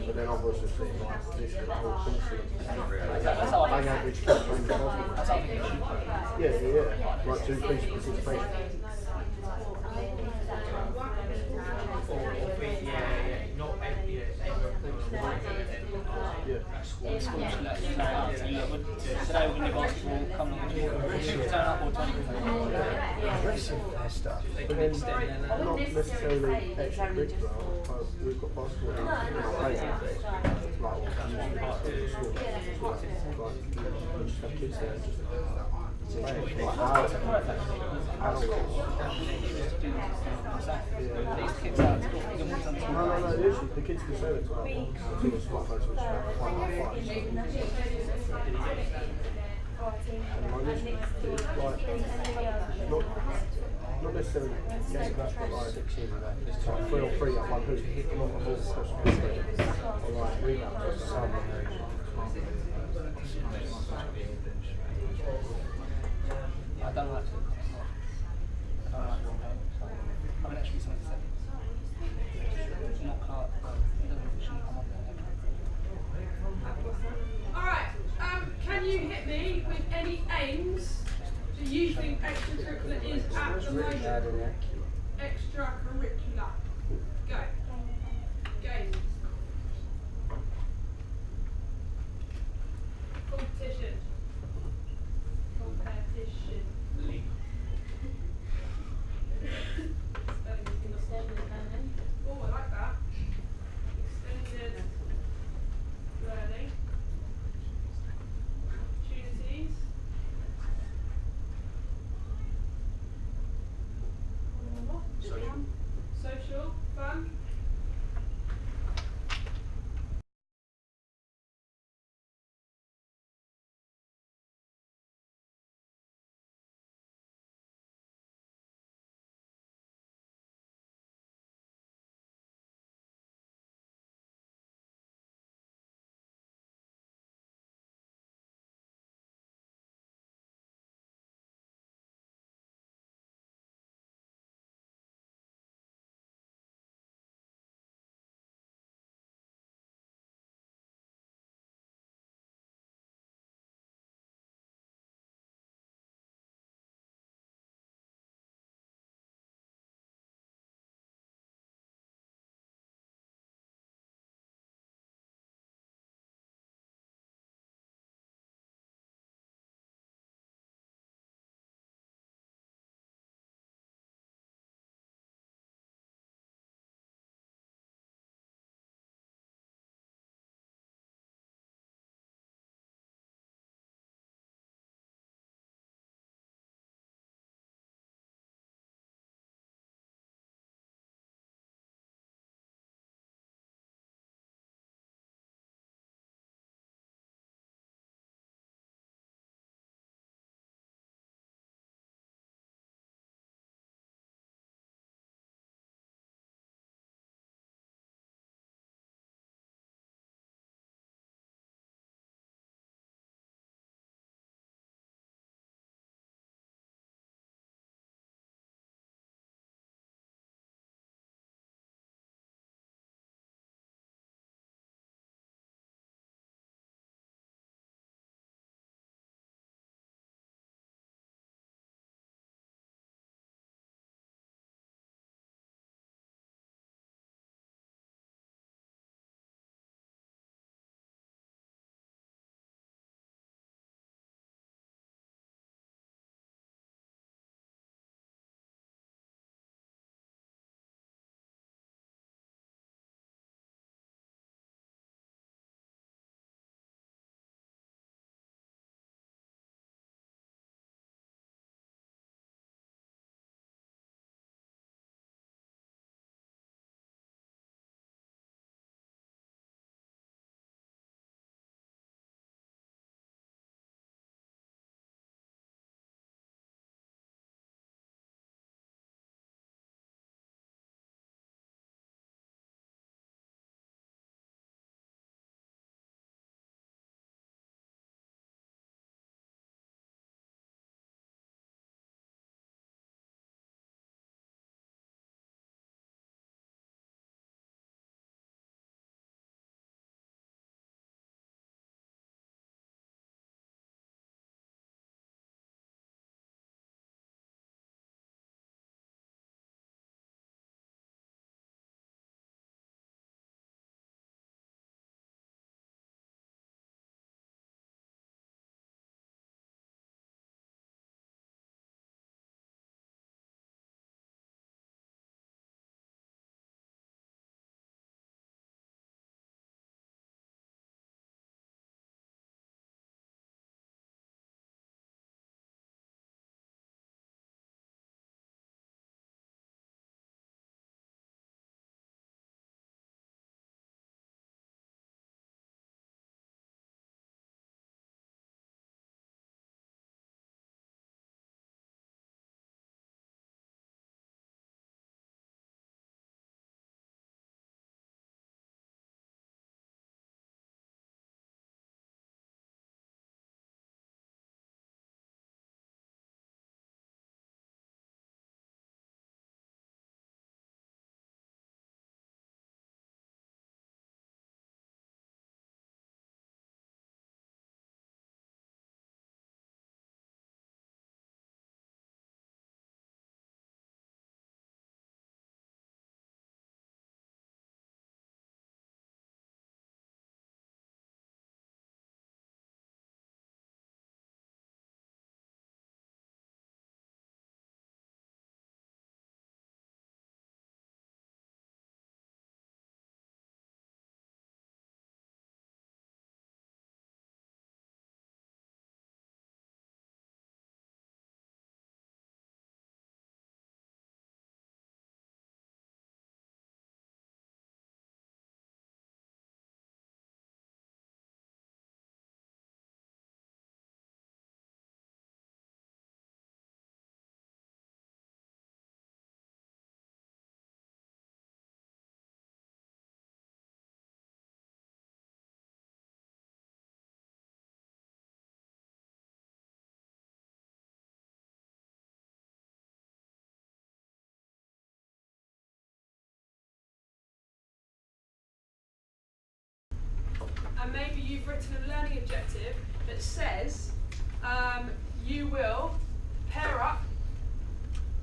But then I've also seen like this whole course hang out which keeps going positive. Yeah. Like to increase participation. Today we're going to do basketball, come along and turn up or 20 stuff. But then not necessarily extracurricular, but we've got basketball in our playground. Like usually part of the school. We just have kids there just playing. Like hours. No, usually the kids can stay there till like 1 until it's like close to 5. Not necessarily getting back, but like 3 or 3 at one hoop, not a whole question. Or like rebounds or something. I don't like to. I mean, actually, something said. It's not clear. It shouldn't come up there. Alright, can you hit me with any aims that you think extracurricular is at the moment? Extracurricular. Go. Games. Competition. Competition. League. Oh, I like that. and maybe you've written a learning objective that says you will pair up,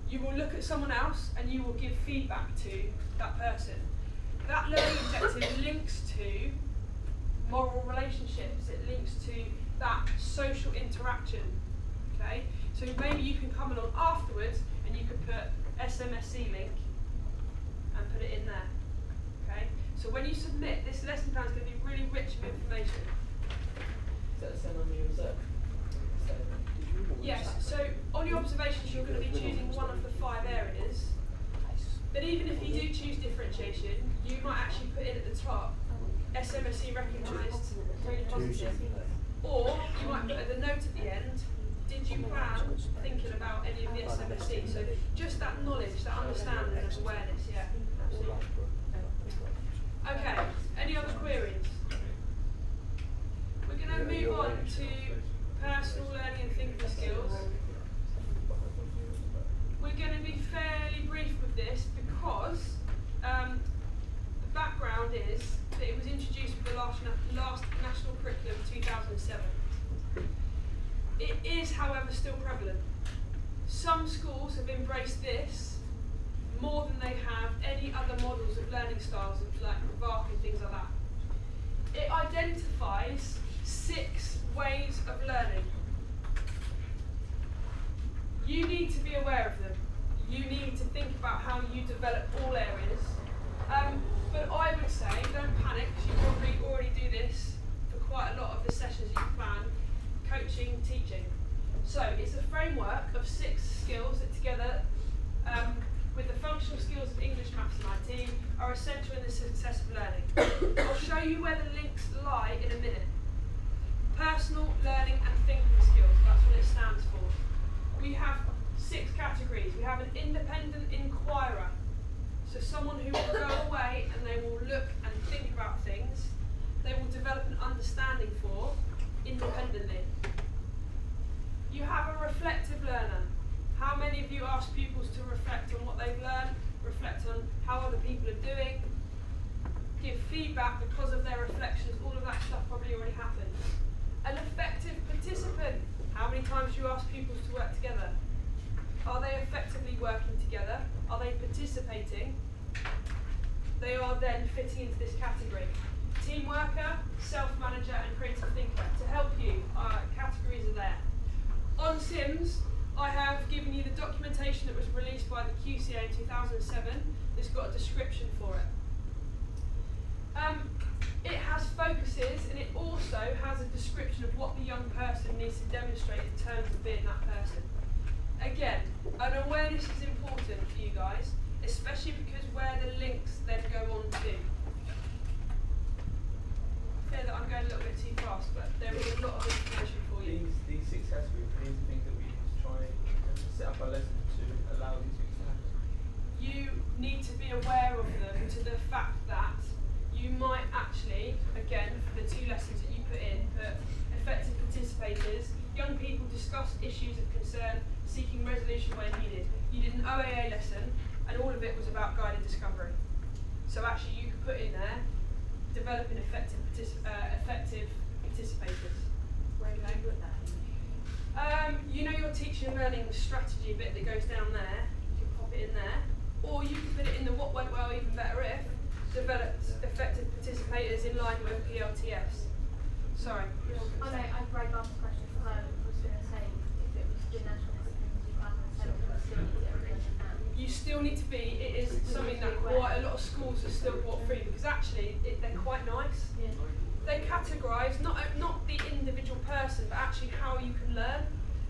you will look at someone else, and you will give feedback to that person. That learning objective links to moral relationships, it links to that social interaction. Okay? So maybe you can come along afterwards and you could put SMSC link and put it in there. Okay? So when you submit, this lesson plan is going to be really rich with information. Is that a send on your reserve? Yes, so on your observations you're going to be choosing one of the 5 areas. But even if you do choose differentiation, you might actually put in at the top SMSC recognised, really positive. Or you might put the note at the end, did you plan thinking about any of the SMSC? So just that knowledge, that understanding and awareness, yeah, absolutely. Okay, any other queries? We're going to move on to personal learning and thinking skills. We're going to be fairly brief with this because the background is that it was introduced with the last national curriculum in 2007. It is, however, still prevalent. Some schools have embraced this more than they have any other models of learning styles, like VARC and things like that. It identifies 6 ways of learning. You need to be aware of them. You need to think about how you develop all areas. But I would say, don't panic, because you probably already do this for quite a lot of the sessions you plan, coaching, teaching. So it's a framework of 6 skills that together, with the functional skills of English, Maths and IT, are essential in the success of learning. I'll show you where the links lie in a minute. Personal learning and thinking skills, that's what it stands for. We have 6 categories. We have an independent inquirer. So someone who will go away and they will look and think about things. They will develop an understanding for independently. You have a reflective learner. How many of you ask pupils to reflect on what they've learned, reflect on how other people are doing, give feedback because of their reflections? All of that stuff probably already happened. An effective participant. How many times do you ask pupils to work together? Are they effectively working together? Are they participating? They are then fitting into this category. Team worker, self-manager and creative thinker. To help you, categories are there. On Sims, I have given you the documentation that was released by the QCA in 2007. It's got a description for it. It has focuses and it also has a description of what the young person needs to demonstrate in terms of being that person. Again, an awareness is important for you guys, especially because where the links then go on to. I fear that I'm going a little bit too fast, but there is a lot of information for you. These 6 categories, these are things that we need to try and set up our lesson to allow these things to happen. You need to be aware of them to the fact that you might actually, again, for the 2 lessons that you put in, put effective participators, young people discuss issues of concern, seeking resolution where needed. You did an OAA lesson, and all of it was about guided discovery. So actually you could put in there, developing effective participators. Where do you put that in? You know your teaching and learning strategy bit that goes down there, you can pop it in there. Or you can put it in the what went well, even better if, developed effective participators in line with PLTS. Sorry. I know, I've read last question, so I was going to say, if it was the national discipline, you still need to be, it is something that quite a lot of schools are still brought through because actually they're quite nice. Yeah. They categorise not the individual person but actually how you can learn.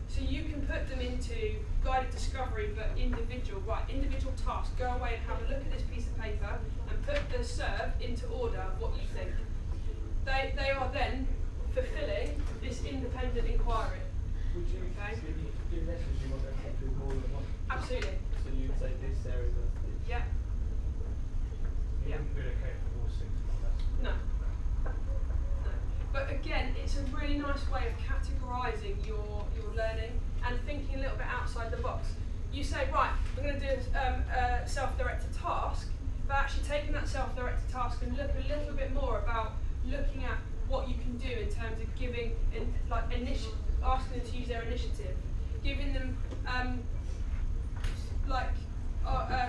So you can put them into guided discovery but individual tasks. Go away and have a look at this piece of paper and put the serve into order of what you think. They are then fulfilling this independent inquiry. Would you do lessons you want them to do more than one? Absolutely. So you'd say this area does this? Yeah. You wouldn't relocate for all 6 lessons. No. But again, it's a really nice way of categorising your learning and thinking a little bit outside the box. You say, right, I'm going to do a self-directed task, but actually taking that self-directed task and look a little bit more about looking at what giving asking them to use their initiative, giving them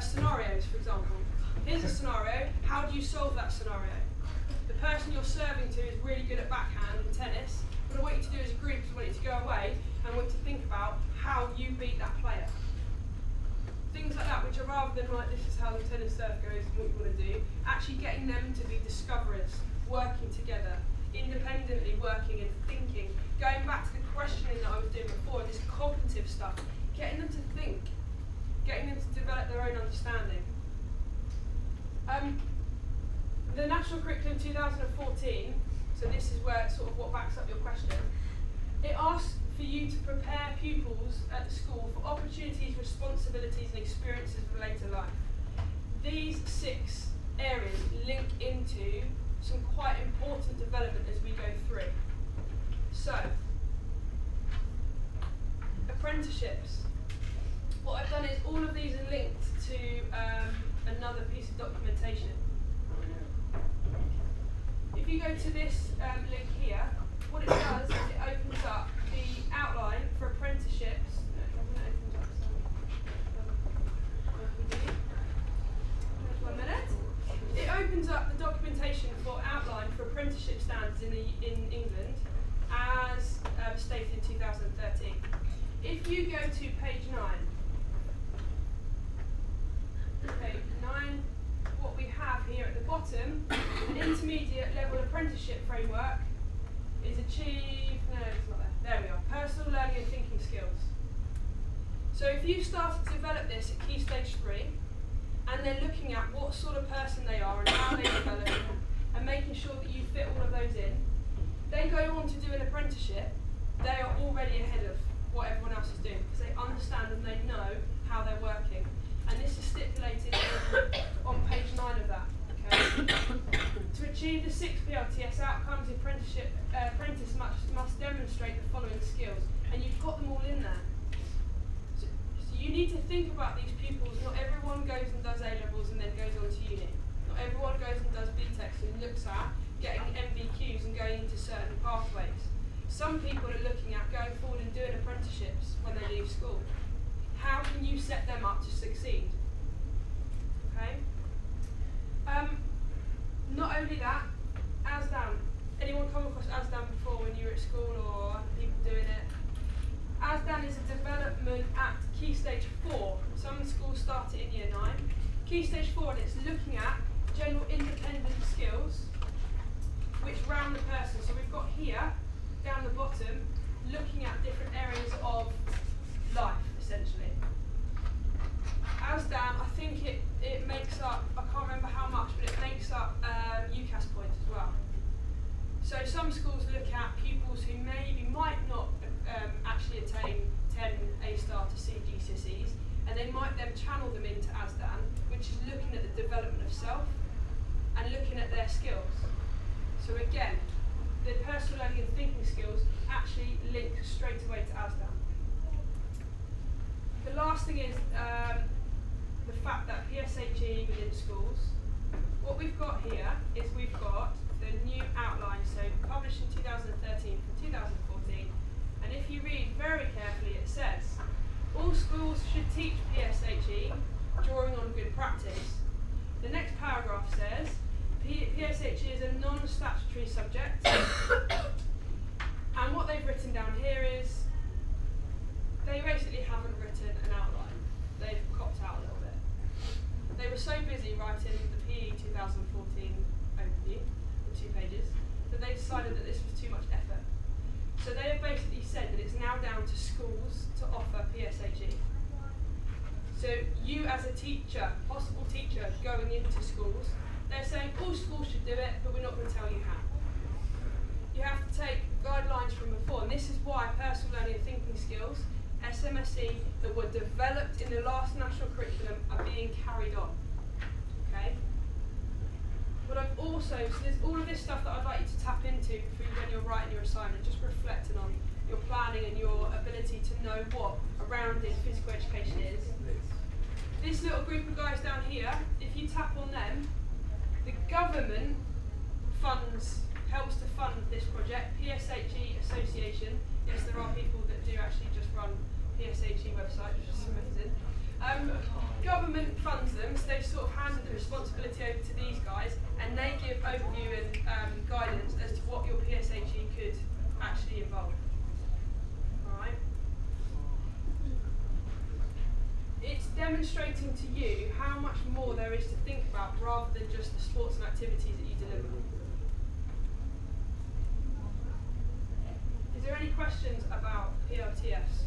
scenarios, for example. Here's a scenario. How do you solve that scenario? The person you're serving to is really good at backhand and tennis. What I want you to do as a group is I want you to go away and I want you to think about how you beat that player. Things like that, which are rather than like, this is how the tennis serve goes and what you want to do, actually getting them to be discoverers, working together, independently working and thinking, going back to the questioning that I was doing before, this cognitive stuff, getting them to think, getting them to develop their own understanding. The National Curriculum 2014, so this is where sort of what backs up your question, it asks for you to prepare pupils at the school for opportunities, responsibilities and experiences of later life. These 6 areas link into some quite important development as we go through. So, apprenticeships. What I've done is all of these are linked to another piece of documentation. If you go to this link here, what it does is it opens up the outline for apprenticeships. One minute. It opens up the documentation for outline for apprenticeship standards in England as stated in 2013. If you go to page 9, what we have here at the bottom, an intermediate level apprenticeship framework is achieved, no, it's not there. There we are, personal learning and thinking skills. So if you started to develop this at Key Stage 3, and they're looking at what sort of person they are and how they develop and making sure that you fit all of those in, they go on to do an apprenticeship, they are already ahead of what everyone else is doing because they understand and they know how they're working. And this is stipulated on page 9 of that. Okay? To achieve the 6 PLTS outcomes, the apprentice must demonstrate the following skills. And you've got them all in there. So you need to think about these pupils. Not everyone goes and does A-levels and then goes on to uni. Not everyone goes and does BTECs and looks at getting MVQs and going into certain pathways. Some people are looking at going forward and doing apprenticeships when they leave school. How can you set them up to succeed? Okay. Not only that, ASDAN. Anyone come across ASDAN before when you were at school or other people doing it? ASDAN is a development at Key Stage 4. Some schools start it in Year 9. Key Stage 4, and it's looking at general independent skills which round the person. So we've got here, down the bottom, looking at different areas of life, essentially. ASDAN, I think it makes up, I can't remember how much, but it makes up UCAS points as well. So some schools look at pupils who might not actually attain 10 A-star to C GCSEs, and they might then channel them into ASDAN, which is looking at the development of self and looking at their skills. So again, the personal learning and thinking skills actually link straight away to ASDAN. The last thing is the fact that PSHE within schools, what we've got here is we've got the new outline, so published in 2013 from 2014, and if you read very carefully it says, all schools should teach PSHE, drawing on good practice. The next paragraph says, PSHE is a non-statutory subject, and what they've written down here is, they basically haven't written an outline. They've copped out a little bit. They were so busy writing the PE 2014 overview, the 2 pages, that they decided that this was too much effort. So they have basically said that it's now down to schools to offer PSHE. So you as a teacher, possible teacher going into schools, they're saying all schools should do it, but we're not going to tell you how. You have to take guidelines from before, and this is why personal learning and thinking skills, SMSC, that were developed in the last national curriculum are being carried on. Okay? But I've also, so there's all of this stuff that I'd like you to tap into when you're writing your assignment, just reflecting on your planning and your ability to know what a rounded physical education is. This little group of guys down here, if you tap on them, the government funds helps to fund this project. PSHE Association, yes, there are people that do actually just run PSHE website, which is amazing. Government funds them, so they've sort of handed the responsibility over to these guys, and they give overview and guidance as to what your PSHE could actually involve. Alright? It's demonstrating to you how much more there is to think about rather than just the sports and activities that you deliver. Is there any questions about PLTS?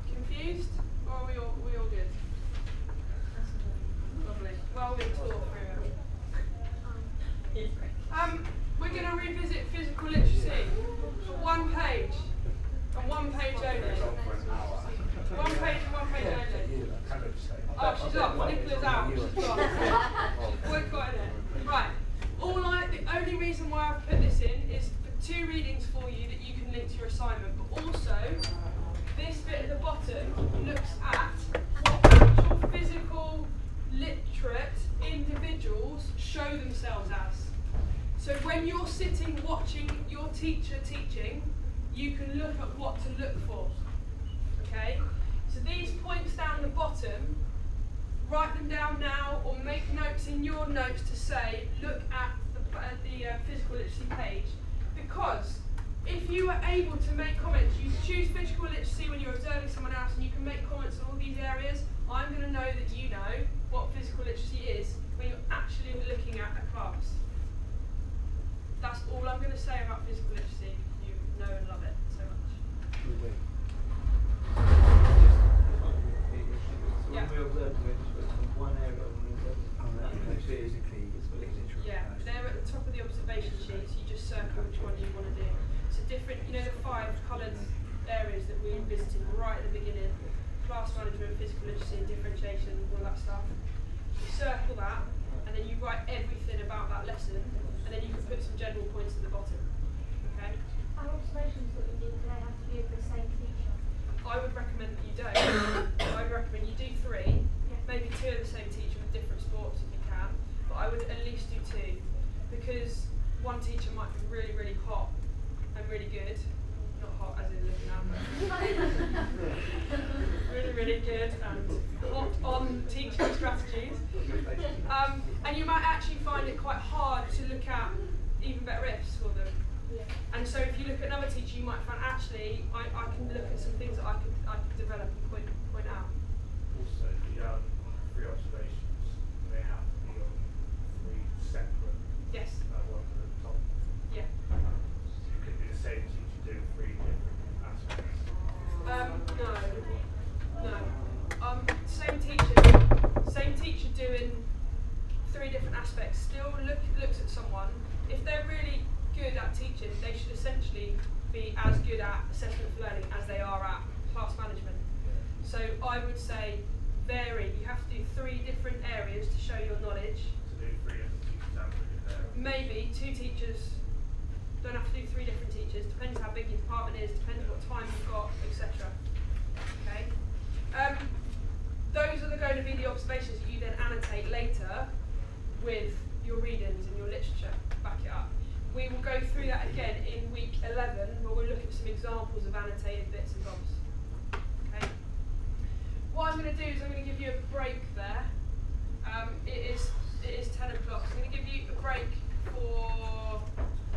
Confused? Or are we all good? Lovely. Well, we'll talk through it. We're going to revisit physical literacy for one page, and one page only. One page and one page only. Oh, she's off. Nicola's out. She's gone. We've got in it. Right. The only reason why I've put this in is for 2 readings for you that you can link to your assignment, but also this bit at the bottom looks at what actual physical literate individuals show themselves as. So when you're sitting watching your teacher teaching, you can look at what to look for. Okay? So these points down the bottom, write them down now or make notes in your notes to say, look at the physical literacy page, because if you are able to make comments, you choose physical literacy when you're observing someone else and you can make comments on all these areas, I'm going to know that you know what physical literacy is when you're actually looking at a class. That's all I'm going to say about physical literacy. You know and love it so much. So when we observe, we're just in one area when we observe. Yeah, they're at the top of the observation sheet, so you just circle which one you want to do. So different, you know, the 5 coloured areas that we visited right at the beginning, class management, physical literacy, differentiation, all that stuff. You circle that, and then you write everything about that lesson, and then you can put some general points at the bottom. Okay? Our observations that we do, do they have to be of the same teacher? I would recommend that you don't. I would recommend you do 3, maybe 2 of the same teacher with different sports if you can, but I would at least do 2, because one teacher might be really, really hot and really good. Not hot as in looking at, but really, really good and hot on teaching strategies. And you might actually find it quite hard to look at even better ifs for them. And so if you look at another teacher, you might find actually I can look at some things that I could develop and point out. Also, the 3 observations, they have to be on 3 separate. Yes. Ones at the top. Yeah. So you could be the same teacher doing 3 different aspects. No. Same teacher doing 3 different aspects. Still looks at someone. If they're really good at teaching, they should essentially be as good at assessment for learning as they are at class management. So I would say vary. You have to do 3 different areas to show your knowledge. To do 3 different teachers and 3 different areas. Maybe 2 teachers. Don't have to do 3 different teachers. Depends how big your department is. Depends what time you've got, etc. Okay. Those are going to be the observations that you then annotate later with your readings and your literature. Back it up. We will go through that again in week 11, where we'll look at some examples of annotated bits and bobs. Okay. What I'm going to do is I'm going to give you a break there. It is 10 o'clock, so I'm going to give you a break for,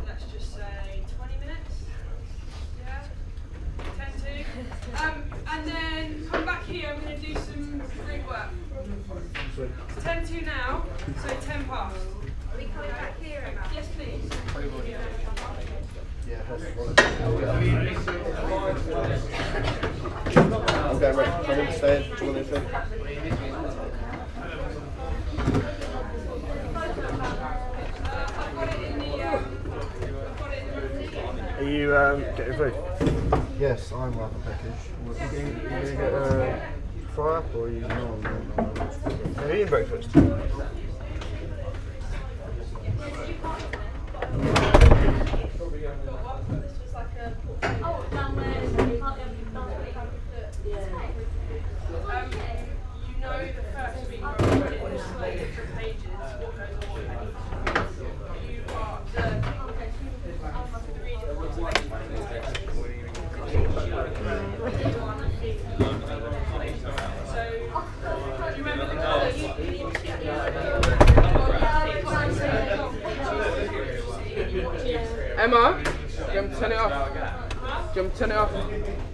let's just say, 20 minutes. Yeah? 10 to. And then come back here, I'm going to do some group work. It's 10 to now, so 10 past. Are we coming back here, Emma? Yes, please. Yeah, okay, right. Come in, stay in. Do you want anything? I've got it in the. Are you getting food? Yes, I'm like a package. You going to get a fry up or are you no? Are you eating breakfast? Oh, down where you can't know the first week where I'm running on slightly different pages, what goes on what page. You are learning the reading So, do you remember the colours? Emma, do you want me to turn it off? Do you want me to turn it off?